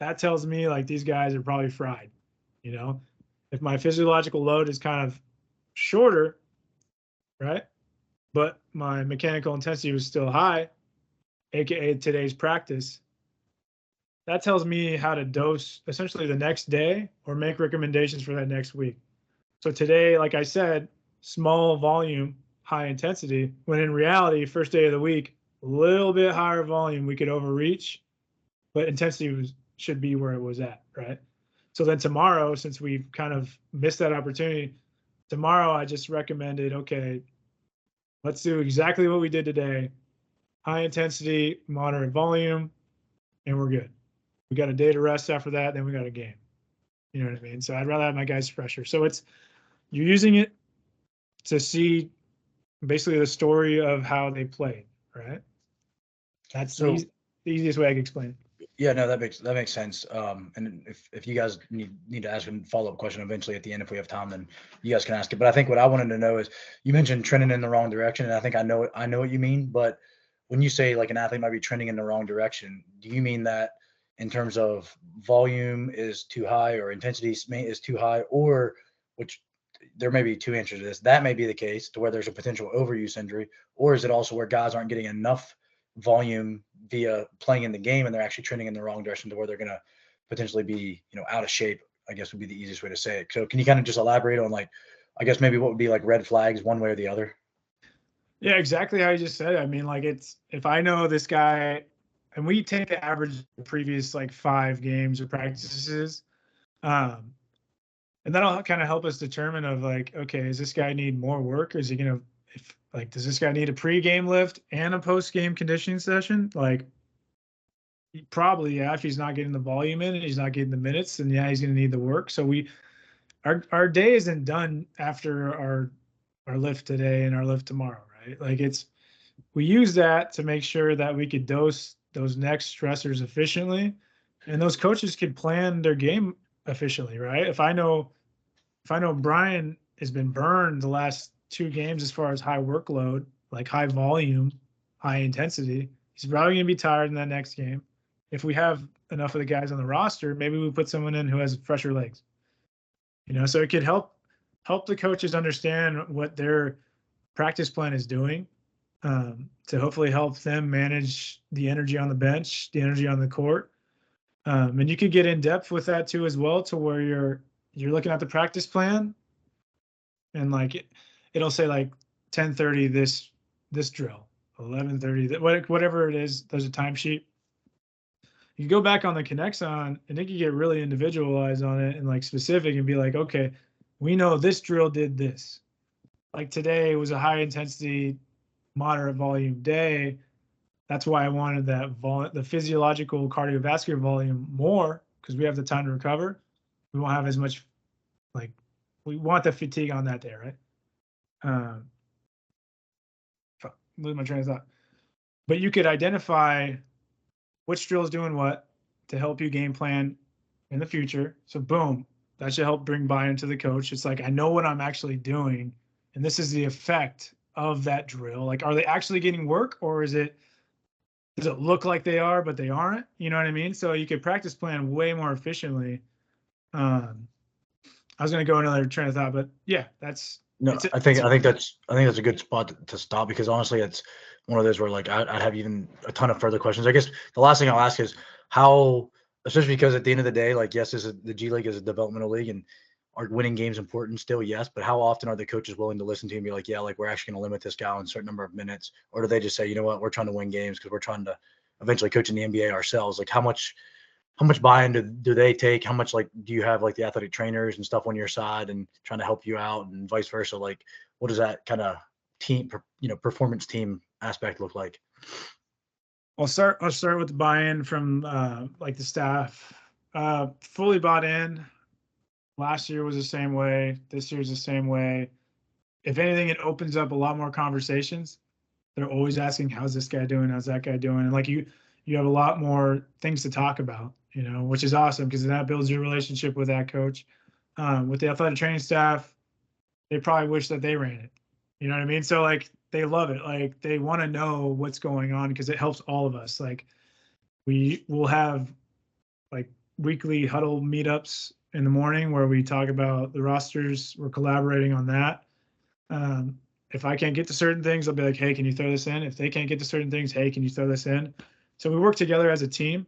That tells me like these guys are probably fried. You know, if my physiological load is kind of shorter, right? But my mechanical intensity was still high, aka today's practice, that tells me how to dose essentially the next day or make recommendations for that next week. So today, like I said, small volume, high intensity, when in reality, first day of the week, a little bit higher volume, we could overreach, but intensity should be where it was at, right? So then tomorrow, since we've kind of missed that opportunity, tomorrow I just recommended, okay, let's do exactly what we did today. High intensity, moderate volume, and we're good. We got a day to rest after that, then we got a game. You know what I mean? So I'd rather have my guys fresher. So you're using it to see basically the story of how they played, right? That's So the easiest way I can explain it. yeah, no, that makes sense. And if you guys need to ask a follow-up question eventually at the end, if we have time, then you guys can ask it. But I think what I wanted to know is, you mentioned trending in the wrong direction, and I think I know what you mean. But when you say like an athlete might be trending in the wrong direction, do you mean that in terms of volume is too high or intensity is too high, or which there may be 2 answers to this. That may be the case to where there's a potential overuse injury, or is it also where guys aren't getting enough volume via playing in the game and they're actually trending in the wrong direction to where they're going to potentially be, out of shape, I guess would be the easiest way to say it. So can you kind of just elaborate on, like, I guess maybe what would be like red flags one way or the other? Yeah, exactly how you just said it. I mean, like, it's, if I know this guy, and we take the average of the previous like 5 games or practices, and that'll kind of help us determine of like, okay, does this guy need more work, or is he gonna, if like, does this guy need a pre-game lift and a post-game conditioning session? Like, probably, yeah. If he's not getting the volume in and he's not getting the minutes, then yeah, he's gonna need the work. So our day isn't done after our lift today and our lift tomorrow, right? Like, we use that to make sure that we could dose those next stressors efficiently, and those coaches could plan their game efficiently, right? If I know Brian has been burned the last 2 games as far as high workload, like high volume, high intensity, he's probably going to be tired in that next game. If we have enough of the guys on the roster, maybe we put someone in who has fresher legs. So it could help the coaches understand what their practice plan is doing, to hopefully help them manage the energy on the bench, the energy on the court. And you could get in depth with that too as well, to where you're looking at the practice plan and like it'll say like 10:30 this drill, 11:30 whatever it is. There's a timesheet. You go back on the Connexon, and it can get really individualized on it and like specific and be like, okay, we know this drill did this. Like today was a high intensity, moderate volume day. That's why I wanted the physiological cardiovascular volume more, because we have the time to recover. We won't have as much, like, we want the fatigue on that day, right? Lose my train of thought. But you could identify which drill is doing what to help you game plan in the future. So boom, that should help bring buy-in to the coach. It's like, I know what I'm actually doing, and this is the effect of that drill. Like, are they actually getting work, or does it look like they are, but they aren't? You know what I mean? So you could practice plan way more efficiently. I was going to go another train of thought, but yeah, no, I think that's a good spot to stop, because honestly, it's one of those where like I'd have even a ton of further questions. I guess the last thing I'll ask is how, especially because at the end of the day, like yes, the G League is a developmental league, and are winning games important still? Yes, but how often are the coaches willing to listen to you and be like, yeah, like we're actually going to limit this guy on a certain number of minutes, or do they just say, you know what, we're trying to win games because we're trying to eventually coach in the NBA ourselves? Like how much buy-in do they take? How much like do you have like the athletic trainers and stuff on your side and trying to help you out, and vice versa? Like what does that kind of team, performance team aspect look like? I'll start with the buy-in from like the staff. Fully bought in. Last year was the same way. This year's the same way. If anything, it opens up a lot more conversations. They're always asking, how's this guy doing? How's that guy doing? And like you have a lot more things to talk about, which is awesome, because that builds your relationship with that coach. With the athletic training staff, they probably wish that they ran it. You know what I mean? So like they love it. Like they want to know what's going on, because it helps all of us. Like we will have like weekly huddle meetups in the morning where we talk about the rosters. We're collaborating on that. If I can't get to certain things, I'll be like, hey, can you throw this in? If they can't get to certain things, hey, can you throw this in? So we work together as a team.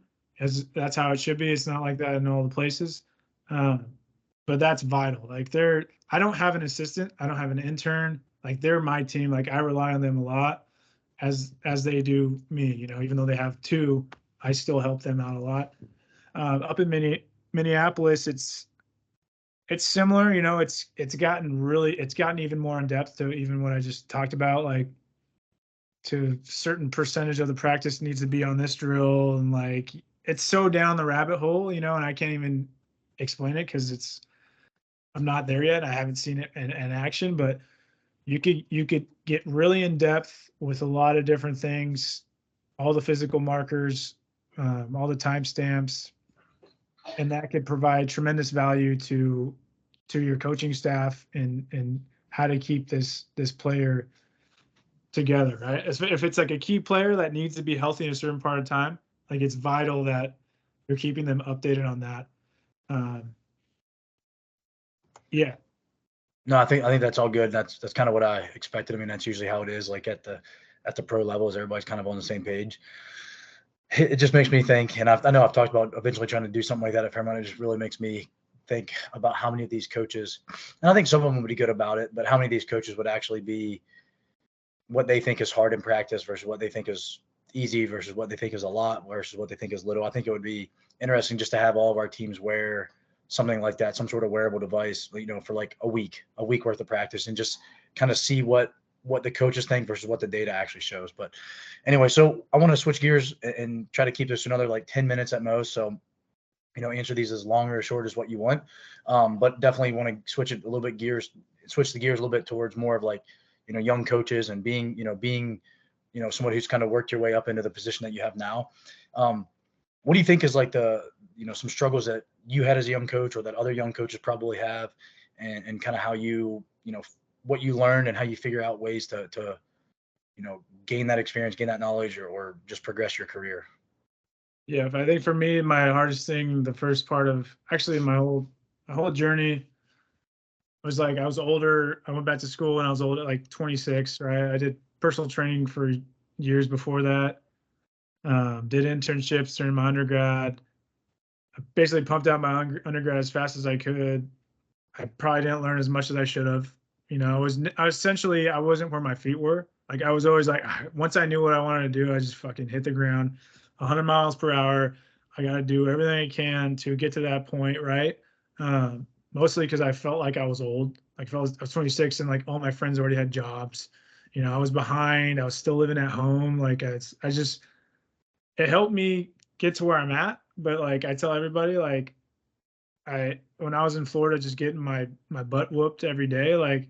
That's how it should be. It's not like that in all the places. But that's vital. Like I don't have an assistant. I don't have an intern. Like they're my team. Like I rely on them a lot as they do me, even though they have two, I still help them out a lot. Up in Minneapolis, it's similar, it's gotten even more in depth to even what I just talked about, like to certain percentage of the practice needs to be on this drill, and like it's so down the rabbit hole, and I can't even explain it because I'm not there yet. I haven't seen it in action, but you could get really in depth with a lot of different things, all the physical markers, all the timestamps, and that could provide tremendous value to your coaching staff and how to keep this player together, right? If it's like a key player that needs to be healthy in a certain part of time, like it's vital that you're keeping them updated on that. Yeah. No, I think that's all good. That's kind of what I expected. I mean, that's usually how it is. Like at the pro levels, everybody's kind of on the same page. It just makes me think, and I know I've talked about eventually trying to do something like that at Fairmont. It just really makes me think about how many of these coaches, and I think some of them would be good about it, but how many of these coaches would actually be what they think is hard in practice versus what they think is easy versus what they think is a lot versus what they think is little. I think it would be interesting just to have all of our teams wear something like that, some sort of wearable device, for like a week worth of practice, and just kind of see what the coaches think versus what the data actually shows. But anyway, so I want to switch gears and try to keep this to another like 10 minutes at most. So, answer these as long or short as what you want. But definitely want to switch the gears a little bit towards more of like, young coaches and being someone who's kind of worked your way up into the position that you have now. What do you think is like the, some struggles that you had as a young coach or that other young coaches probably have, and kind of how you, what you learned and how you figure out ways to gain that experience, gain that knowledge, or just progress your career? Yeah, I think for me, my hardest thing, the first part of actually my whole journey was like, I was older. I went back to school when I was old, like 26, right? I did personal training for years before that. Did internships during my undergrad. I basically pumped out my undergrad as fast as I could. I probably didn't learn as much as I should have. You know, I essentially, I wasn't where my feet were. Like I was always like, once I knew what I wanted to do, I just fucking hit the ground, 100 miles per hour. I got to do everything I can to get to that point, right? Mostly because I felt like I was old. Like I was 26 and like all my friends already had jobs. You know, I was behind. I was still living at home. Like I just, it helped me get to where I'm at. But like I tell everybody, like when I was in Florida, just getting my butt whooped every day, like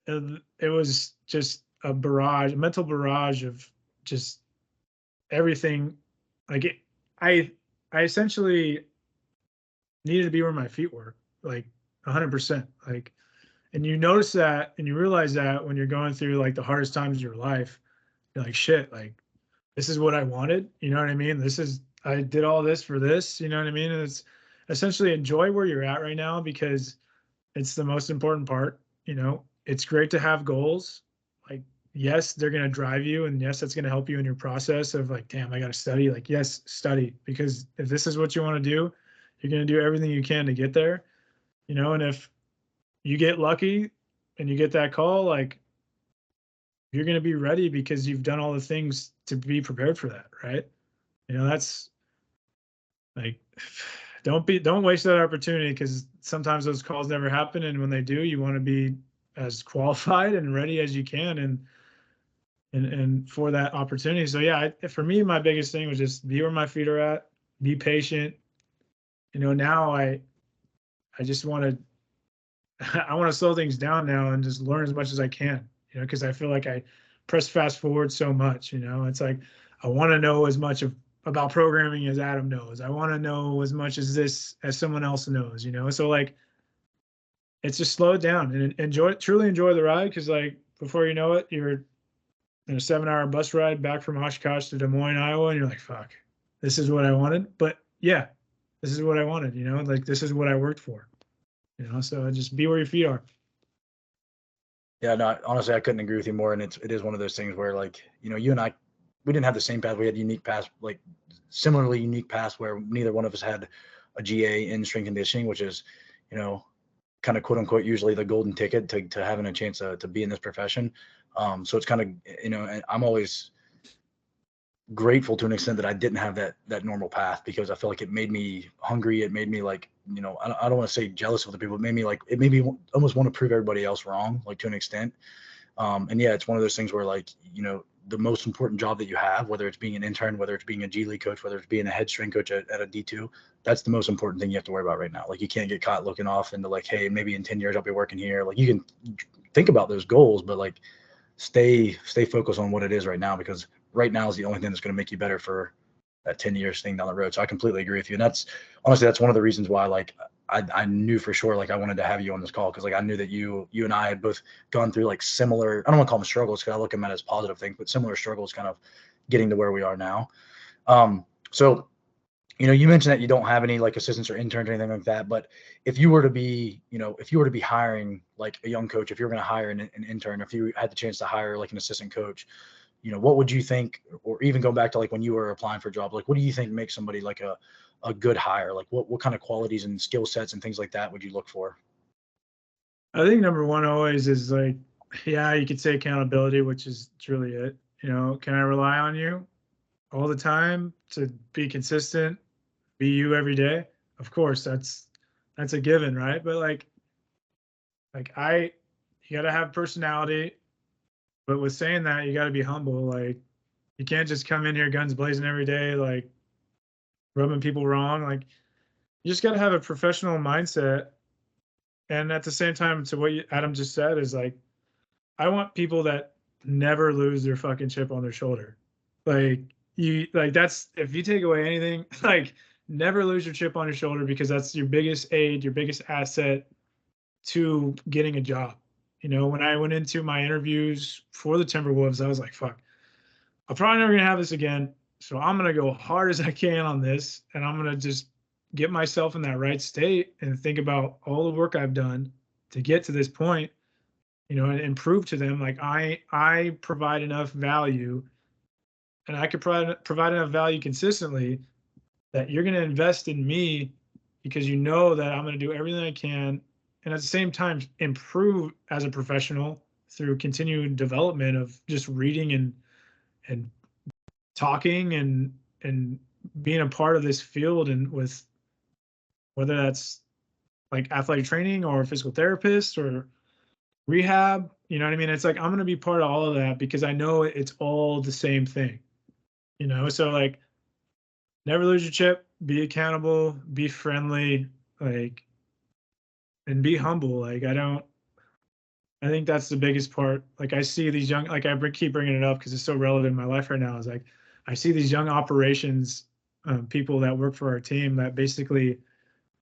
it was just a barrage, a mental barrage of just everything. Like I I essentially needed to be where my feet were, like 100%. Like, and you notice that and you realize that when you're going through like the hardest times of your life, you're like, shit, like this is what I wanted. You know what I mean? I did all this for this. You know what I mean? And it's essentially enjoy where you're at right now because it's the most important part. You know, it's great to have goals. Like, yes, they're going to drive you. And yes, that's going to help you in your process of like, damn, I got to study. Like, yes, study. Because if this is what you want to do, you're going to do everything you can to get there. You know, and if you get lucky and you get that call, like, you're going to be ready because you've done all the things to be prepared for that. Right. You know, that's like, don't waste that opportunity because sometimes those calls never happen. And when they do, you want to be as qualified and ready as you can and for that opportunity. So yeah, for me, my biggest thing was just be where my feet are at, be patient. You know, now I just want to I want to slow things down now and just learn as much as I can, you know, because I feel like I press fast forward so much, you know. It's like I want to know as much about programming as Adam knows. I want to know as much as this as someone else knows, you know. So like it's just slow it down and truly enjoy the ride because like before you know it, you're in a 7-hour bus ride back from Oshkosh to Des Moines, Iowa, and you're like, fuck, this is what I wanted. But yeah, this is what I wanted, you know, like this is what I worked for. You know, so just be where your feet are. Yeah, no, honestly, I couldn't agree with you more. And it is one of those things where, like, you know, you and I, we didn't have the same path. We had unique paths, like similarly unique paths where neither one of us had a GA in strength conditioning, which is, you know, kind of quote unquote usually the golden ticket to having a chance to be in this profession. So it's kind of, you know, and I'm always grateful to an extent that I didn't have that normal path because I feel like it made me hungry. It made me like, you know, I don't want to say jealous of the people. It made me almost want to prove everybody else wrong, like to an extent. And yeah, it's one of those things where like, you know, the most important job that you have, whether it's being an intern, whether it's being a G League coach, whether it's being a head strength coach at a D2, that's the most important thing you have to worry about right now. Like you can't get caught looking off into like, hey, maybe in 10 years I'll be working here. Like you can think about those goals, but like stay focused on what it is right now because right now is the only thing that's going to make you better for that 10 years thing down the road. So I completely agree with you. And that's honestly, that's one of the reasons why, like, I knew for sure, like I wanted to have you on this call. Cause like, I knew that you and I had both gone through like similar, I don't want to call them struggles cause I look at them as positive things, but similar struggles kind of getting to where we are now. So, you know, you mentioned that you don't have any like assistants or interns or anything like that, but if you were to be, you know, if you were to be hiring like a young coach, if you were going to hire an intern, if you had the chance to hire like an assistant coach, you know, what would you think, or even go back to like when you were applying for a job, like what do you think makes somebody like a good hire? Like what kind of qualities and skill sets and things like that would you look for? I think number one always is like, yeah, you could say accountability, which is truly it. You know, can I rely on you all the time to be consistent, be you every day? Of course, that's a given, right? But like you got to have personality. But with saying that, you got to be humble. Like you can't just come in here guns blazing every day, like rubbing people wrong. Like you just got to have a professional mindset. And at the same time, to what Adam just said is like, I want people that never lose their fucking chip on their shoulder. Like like that's if you take away anything, like never lose your chip on your shoulder because that's your biggest aid, your biggest asset to getting a job. You know, when I went into my interviews for the Timberwolves, I was like, fuck, I'm probably never gonna have this again. So I'm gonna go hard as I can on this, and I'm gonna just get myself in that right state and think about all the work I've done to get to this point, you know, and prove to them like I provide enough value and I could provide enough value consistently that you're going to invest in me because you know that I'm going to do everything I can and at the same time improve as a professional through continued development of just reading and talking and being a part of this field, and with whether that's like athletic training or physical therapist or rehab, you know what I mean? It's like I'm gonna be part of all of that because I know it's all the same thing, you know. So like, never lose your chip, be accountable, be friendly, like, and be humble. Like I think that's the biggest part. Like I see these young, like keep bringing it up because it's so relevant in my life right now. Is like I see these young operations people that work for our team that basically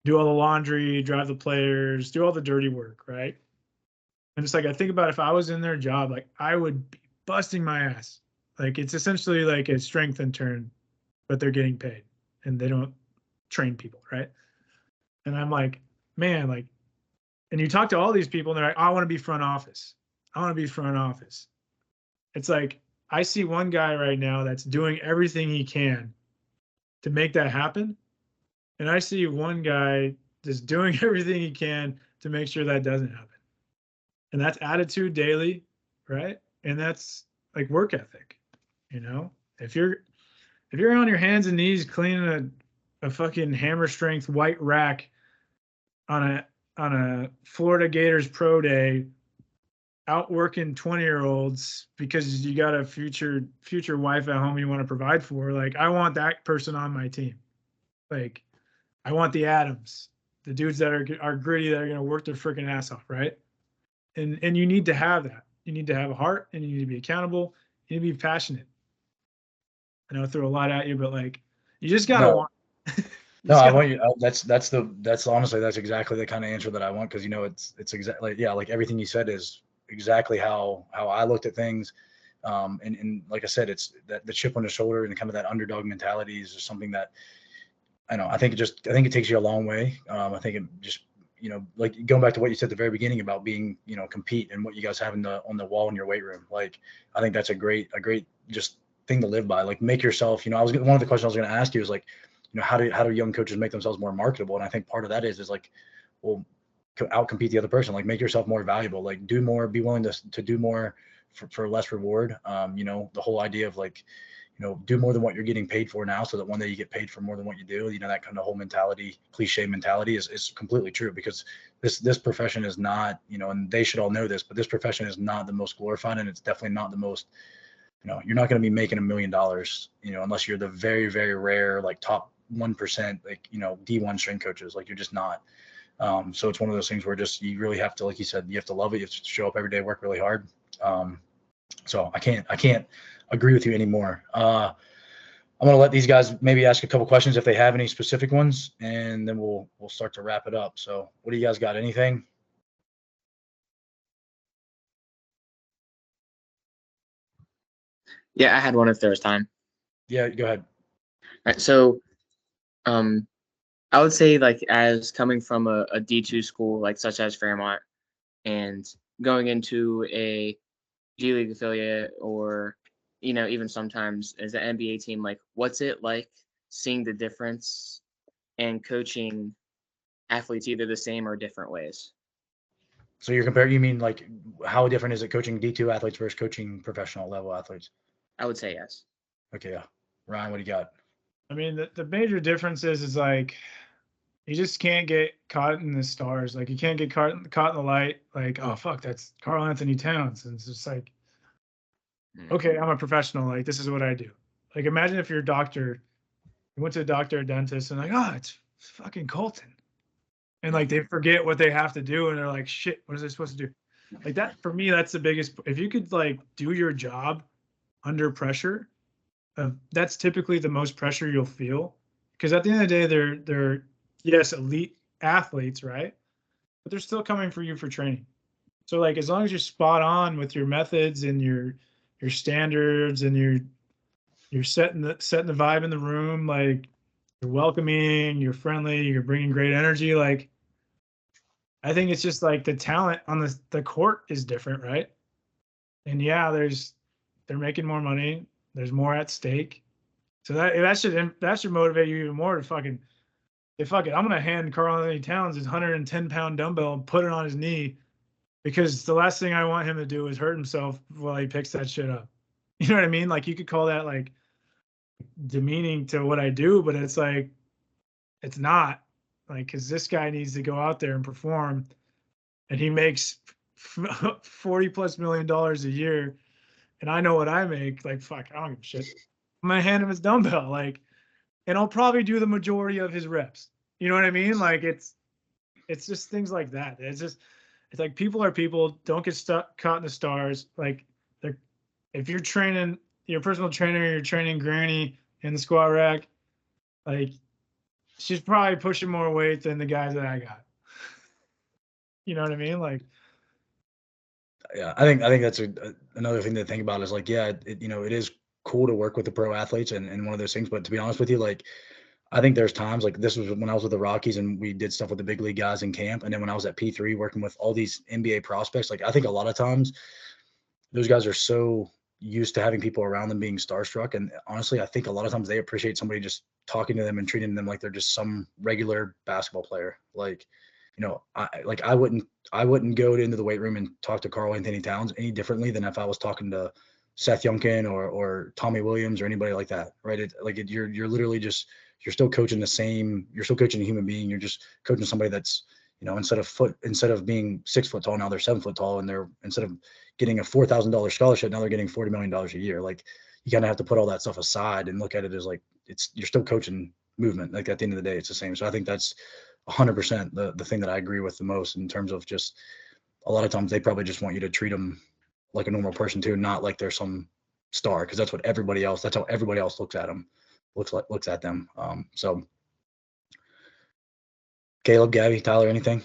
do all the laundry, drive the players, do all the dirty work, right? And it's like I think about if I was in their job, like I would be busting my ass. Like it's essentially like a strength intern, but they're getting paid and they don't train people, right? And I'm like, man, like, and you talk to all these people and they're like, oh, I want to be front office. I want to be front office. It's like I see one guy right now that's doing everything he can to make that happen. And I see one guy just doing everything he can to make sure that doesn't happen. And that's attitude daily, right? And that's like work ethic, you know? If you're on your hands and knees cleaning a fucking hammer strength white rack on a Florida Gators pro day, out working 20-year-olds because you got a future wife at home you want to provide for, like I want that person on my team. Like I want the Adams, the dudes that are gritty, that are going to work their freaking ass off, right? And you need to have that. You need to have a heart, and you need to be accountable. You need to be passionate. I know I threw a lot at you, but like you just gotta No, want. no, I want you. That's honestly that's exactly the kind of answer that I want because you know it's exactly yeah, like everything you said is exactly how I looked at things. And like I said, it's that the chip on the shoulder and kind of that underdog mentality is just something that I know. I think it takes you a long way. I think it just like going back to what you said at the very beginning about being compete and what you guys have on the wall in your weight room. Like I think that's a great just thing to live by. Like make yourself. One of the questions I was going to ask you is like, how do young coaches make themselves more marketable? And I think part of that is like, well, outcompete the other person. Like make yourself more valuable. Like do more. Be willing to do more for less reward. The whole idea of like do more than what you're getting paid for now so that one day you get paid for more than what you do. That kind of whole mentality, cliche mentality is completely true because this profession is not, and they should all know this, but this profession is not the most glorified and it's definitely not the most, you're not going to be making $1 million, unless you're the very, very rare, like top 1%, like, D1 strength coaches, like you're just not. So it's one of those things where you really have to, like you said, you have to love it. You have to show up every day, work really hard. So I can't agree with you anymore. I'm going to let these guys maybe ask a couple questions if they have any specific ones, and then we'll start to wrap it up. So what do you guys got? Anything? Yeah, I had one if there was time. Yeah, go ahead. All right, so I would say like as coming from a D2 school like such as Fairmont and going into a G League affiliate or even sometimes as an NBA team, like what's it like seeing the difference and coaching athletes either the same or different ways? So you mean like how different is it coaching D2 athletes versus coaching professional level athletes? I would say yes. Okay, yeah. Ryan, what do you got? I mean, the major difference is like you just can't get caught in the stars. Like you can't get caught in the light. Like, oh fuck, that's Karl Anthony Towns. And it's just like, okay, I'm a professional. Like this is what I do. Like imagine if you're a doctor, you went to a doctor or dentist and like, oh, it's fucking Colton. And like they forget what they have to do and they're like, shit, what is they supposed to do? Like that for me, that's the biggest. If you could like do your job under pressure, that's typically the most pressure you'll feel. Because at the end of the day, they're yes, elite athletes, right? But they're still coming for you for training. So like as long as you're spot on with your methods and your standards and you're setting the vibe in the room, like you're welcoming, you're friendly, you're bringing great energy, like I think it's just like the talent on the court is different, right? And yeah, they're making more money, there's more at stake. So that should motivate you even more to fucking fuck it, I'm gonna hand Karl Anthony Towns his 110-pound dumbbell and put it on his knee, because the last thing I want him to do is hurt himself while he picks that shit up. You know what I mean? Like, you could call that like demeaning to what I do, but it's like, it's not, like, because this guy needs to go out there and perform, and he makes $40+ million a year, and I know what I make. Like, fuck, I don't give a shit. I'm gonna hand him his dumbbell, like, and I'll probably do the majority of his reps. You know what I mean? Like, it's just things like that. It's like, people are people. Don't get stuck caught in the stars. Like, they're, if you're training your personal trainer, you're training Granny in the squat rack, like, she's probably pushing more weight than the guys that I got. You know what I mean? Like, Yeah, I think that's another thing to think about is like, yeah, it is cool to work with the pro athletes and one of those things. But to be honest with you, like, I think there's times, like, this was when I was with the Rockies and we did stuff with the big league guys in camp. And then when I was at P3 working with all these NBA prospects, like, I think a lot of times those guys are so used to having people around them being starstruck. And honestly, I think a lot of times they appreciate somebody just talking to them and treating them like they're just some regular basketball player. Like, I wouldn't go into the weight room and talk to Karl Anthony Towns any differently than if I was talking to Seth Youngkin or Tommy Williams or anybody like that, right? You're literally just, you're still coaching you're still coaching a human being. You're just coaching somebody that's, instead of being 6 foot tall, now they're 7 foot tall, and they're, instead of getting a $4,000 scholarship, now they're getting $40 million a year. Like, you kind of have to put all that stuff aside and look at it as like, you're still coaching movement. Like, at the end of the day, it's the same. So I think that's 100% the thing that I agree with the most, in terms of just, a lot of times they probably just want you to treat them like a normal person too, not like they're some star, because that's how everybody else looks at them, looks at them. So Caleb, Gabby, Tyler, anything?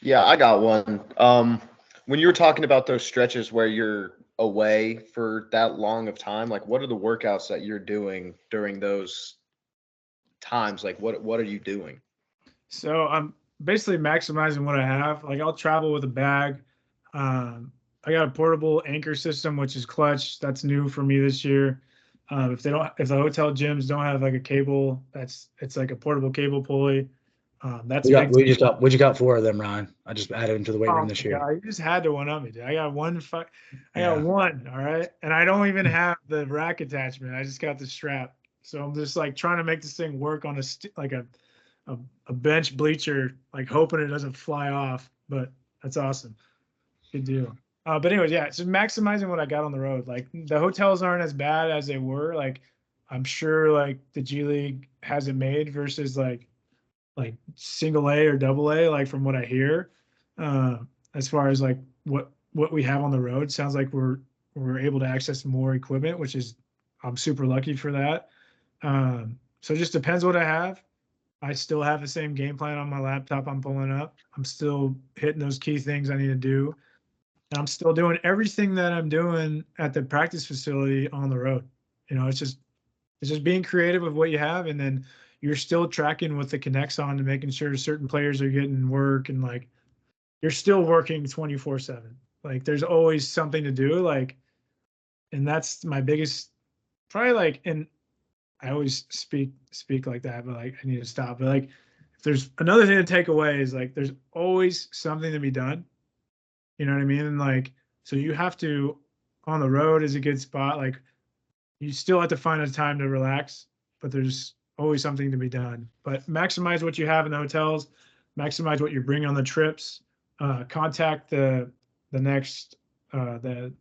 Yeah, I got one. When you were talking about those stretches where you're away for that long of time, like, what are the workouts that you're doing during those times? Like, what are you doing? so I'm basically maximizing what I have. Like, I'll travel with a bag. I got a portable anchor system, which is clutch. That's new for me this year. If the hotel gyms don't have like a cable, it's like a portable cable pulley. That's We big. just got 4 of them, Ryan. I just added them to the weight room this year. God, you just had to one up me, dude. I got one. I Yeah. got one. All right, and I don't even have the rack attachment. I just got the strap. So I'm just like trying to make this thing work on a bench bleacher, like hoping it doesn't fly off. But that's awesome. Good deal. But anyways, yeah, so maximizing what I got on the road. Like, the hotels aren't as bad as they were. Like, I'm sure like the G League has it made versus like single A or double A, like from what I hear. As far as like what we have on the road, sounds like we're able to access more equipment, which is, I'm super lucky for that. So it just depends what I have. I still have the same game plan on my laptop I'm pulling up. I'm still hitting those key things I need to do. And I'm still doing everything that I'm doing at the practice facility on the road. It's just being creative with what you have, and then you're still tracking with the connects on and making sure certain players are getting work, and like, you're still working 24/7. Like, there's always something to do. Like, and that's my biggest, probably, like, and I always speak like that, but like, I need to stop. But like, if there's another thing to take away, is like, there's always something to be done. You know what I mean? And like, so you have to, on the road is a good spot. Like, you still have to find a time to relax, but there's always something to be done. But maximize what you have in the hotels, maximize what you're bringing on the trips. Contact the next the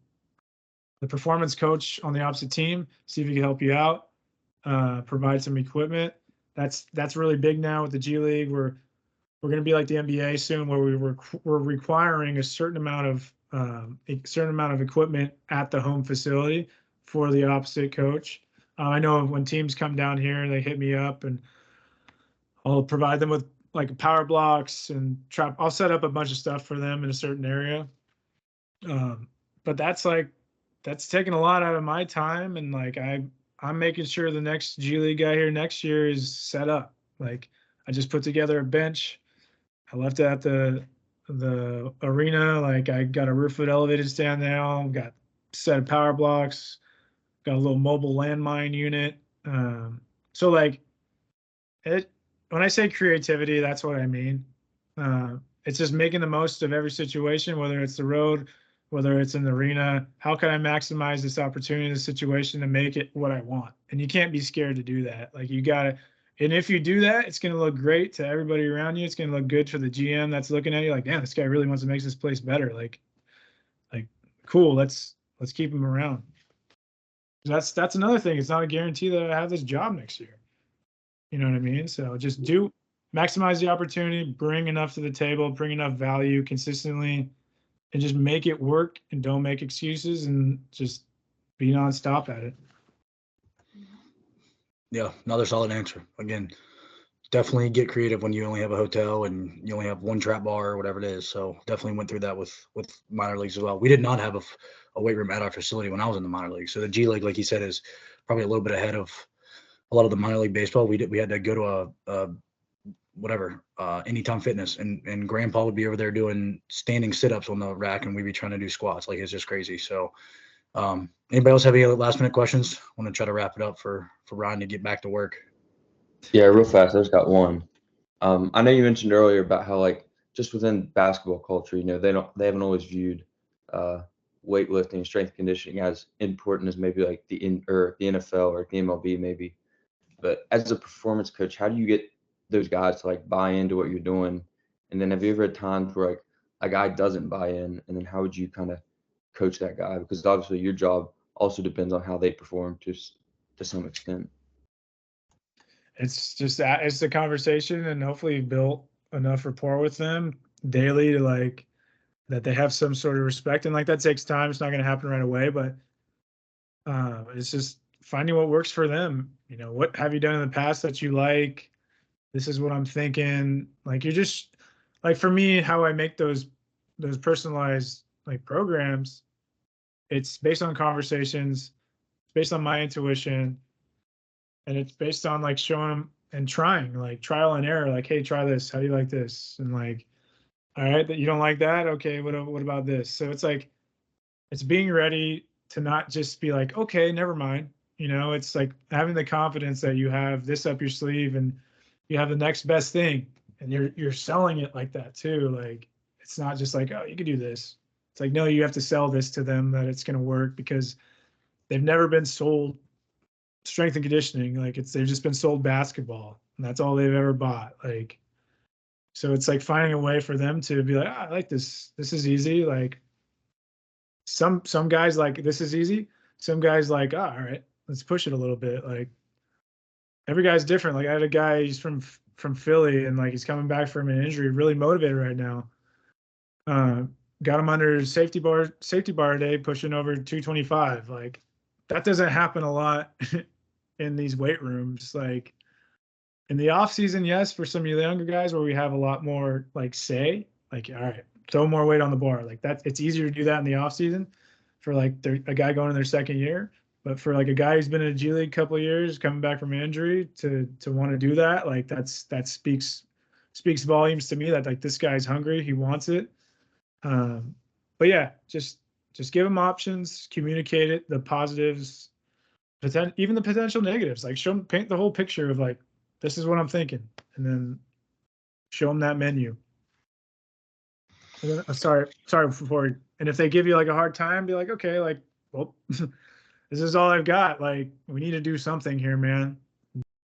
performance coach on the opposite team, see if he can help you out. Provide some equipment. That's really big now with the G League. We're going to be like the NBA soon, where we're requiring a certain amount of equipment at the home facility for the opposite coach. I know when teams come down here, they hit me up, and I'll provide them with like power blocks and trap. I'll set up a bunch of stuff for them in a certain area. But that's taking a lot out of my time, and like, I'm making sure the next G League guy here next year is set up. Like, I just put together a bench. I left it at the arena. Like, I got a roof foot elevated stand now, got a set of power blocks, got a little mobile landmine unit. So like when I say creativity, that's what I mean. It's just making the most of every situation, whether it's the road, whether it's in the arena. How can I maximize this opportunity, this situation to make it what I want? And you can't be scared to do that. Like you gotta, and if you do that, it's gonna look great to everybody around you. It's gonna look good for the GM that's looking at you like, damn, this guy really wants to make this place better. Like cool, let's keep him around. That's another thing. It's not a guarantee that I have this job next year. You know what I mean? So just maximize the opportunity, bring enough to the table, bring enough value consistently, and just make it work and don't make excuses and just be nonstop at it. Yeah, another solid answer. Again, definitely get creative when you only have a hotel and you only have one trap bar or whatever it is. So definitely went through that with minor leagues as well. We did not have a weight room at our facility when I was in the minor league. So the G League, like you said, is probably a little bit ahead of a lot of the minor league baseball. We had to go to Anytime Fitness, and Grandpa would be over there doing standing sit-ups on the rack, and we'd be trying to do squats. Like it's just crazy. So anybody else have any last minute questions? I want to try to wrap it up for Ryan to get back to work. Yeah, real fast. I just got one. I know you mentioned earlier about how like just within basketball culture, you know, they haven't always viewed weightlifting, strength conditioning as important as maybe like the NFL or the MLB maybe. But as a performance coach, how do you get those guys to like buy into what you're doing? And then have you ever had times where like a guy doesn't buy in, and then how would you kind of coach that guy? Because obviously your job also depends on how they perform to some extent. It's just that it's the conversation, and hopefully you built enough rapport with them daily to like that they have some sort of respect. And like that takes time. It's not going to happen right away, but it's just finding what works for them. You know, what have you done in the past that you like? This is what I'm thinking. Like you're just like for me, how I make those personalized like programs, it's based on conversations, it's based on my intuition, and it's based on like showing them and trying, like trial and error. Like, hey, try this. How do you like this? And like, all right, that you don't like that. Okay, what about this? So it's like it's being ready to not just be like, okay, never mind. You know, it's like having the confidence that you have this up your sleeve and you have the next best thing, and you're selling it like that too. Like it's not just like, oh, you could do this. It's like, no, you have to sell this to them that it's going to work because they've never been sold strength and conditioning. Like they've just been sold basketball, and that's all they've ever bought. Like, so it's like finding a way for them to be like, I like this. This is easy. Like some guys like this is easy. Some guys like, all right, let's push it a little bit. Like every guy's different. Like I had a guy, he's from Philly, and like he's coming back from an injury, really motivated right now. Got him under safety bar today, pushing over 225. Like that doesn't happen a lot in these weight rooms. Like in the off season, yes, for some of the younger guys where we have a lot more like say, like, all right, throw more weight on the bar. Like that, it's easier to do that in the off season for like a guy going in their second year. But for like a guy who's been in a G League a couple of years, coming back from injury to want to do that, like that speaks volumes to me that like this guy's hungry, he wants it. But yeah, just give them options, communicate it, the positives, even the potential negatives. Like show them, paint the whole picture of like, this is what I'm thinking, and then show them that menu. And then, sorry before. And if they give you like a hard time, be like, okay, like, well, this is all I've got. Like, we need to do something here, man.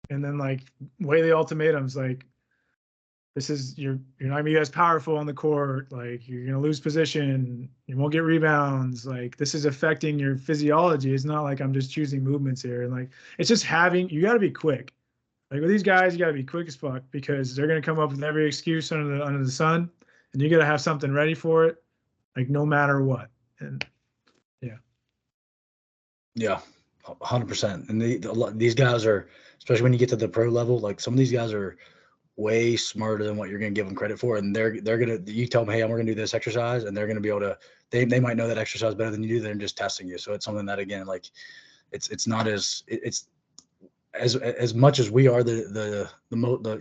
And then like weigh the ultimatums. Like, this is you're not gonna be as powerful on the court. Like, you're gonna lose position. You won't get rebounds. Like, this is affecting your physiology. It's not like I'm just choosing movements here. And like, it's just you got to be quick. Like with these guys, you got to be quick as fuck because they're gonna come up with every excuse under the sun, and you got to have something ready for it, like no matter what. And Yeah, 100%. And these guys are, especially when you get to the pro level, like some of these guys are way smarter than what you're going to give them credit for. And they're going to, you tell them, hey, we're going to do this exercise, and they're going to be able to, they might know that exercise better than you do. They're just testing you. So it's something that, again, like it's not as, it's as much as we are the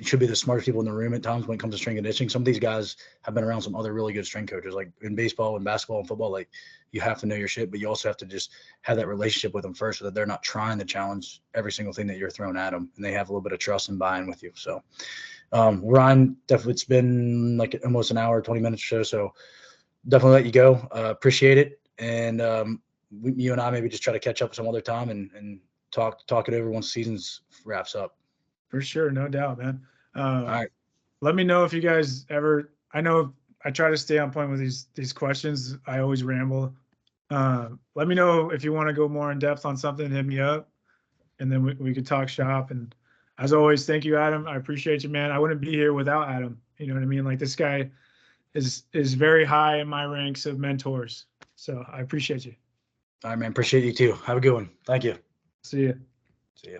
should be the smartest people in the room at times when it comes to strength conditioning, some of these guys have been around some other really good strength coaches, like in baseball and basketball and football. Like, you have to know your shit, but you also have to just have that relationship with them first, so that they're not trying to challenge every single thing that you're throwing at them, and they have a little bit of trust and buy-in with you. So, Ryan, definitely, it's been like almost an hour, 20 minutes or so definitely let you go. Appreciate it. And you and I maybe just try to catch up some other time and talk it over once seasons wraps up. For sure, no doubt, man. All right. Let me know if you guys ever. I know I try to stay on point with these questions. I always ramble. Let me know if you want to go more in depth on something. Hit me up, and then we could talk shop. And as always, thank you, Adam. I appreciate you, man. I wouldn't be here without Adam. You know what I mean? Like, this guy is very high in my ranks of mentors. So I appreciate you. All right, man. Appreciate you too. Have a good one. Thank you. See you. See ya.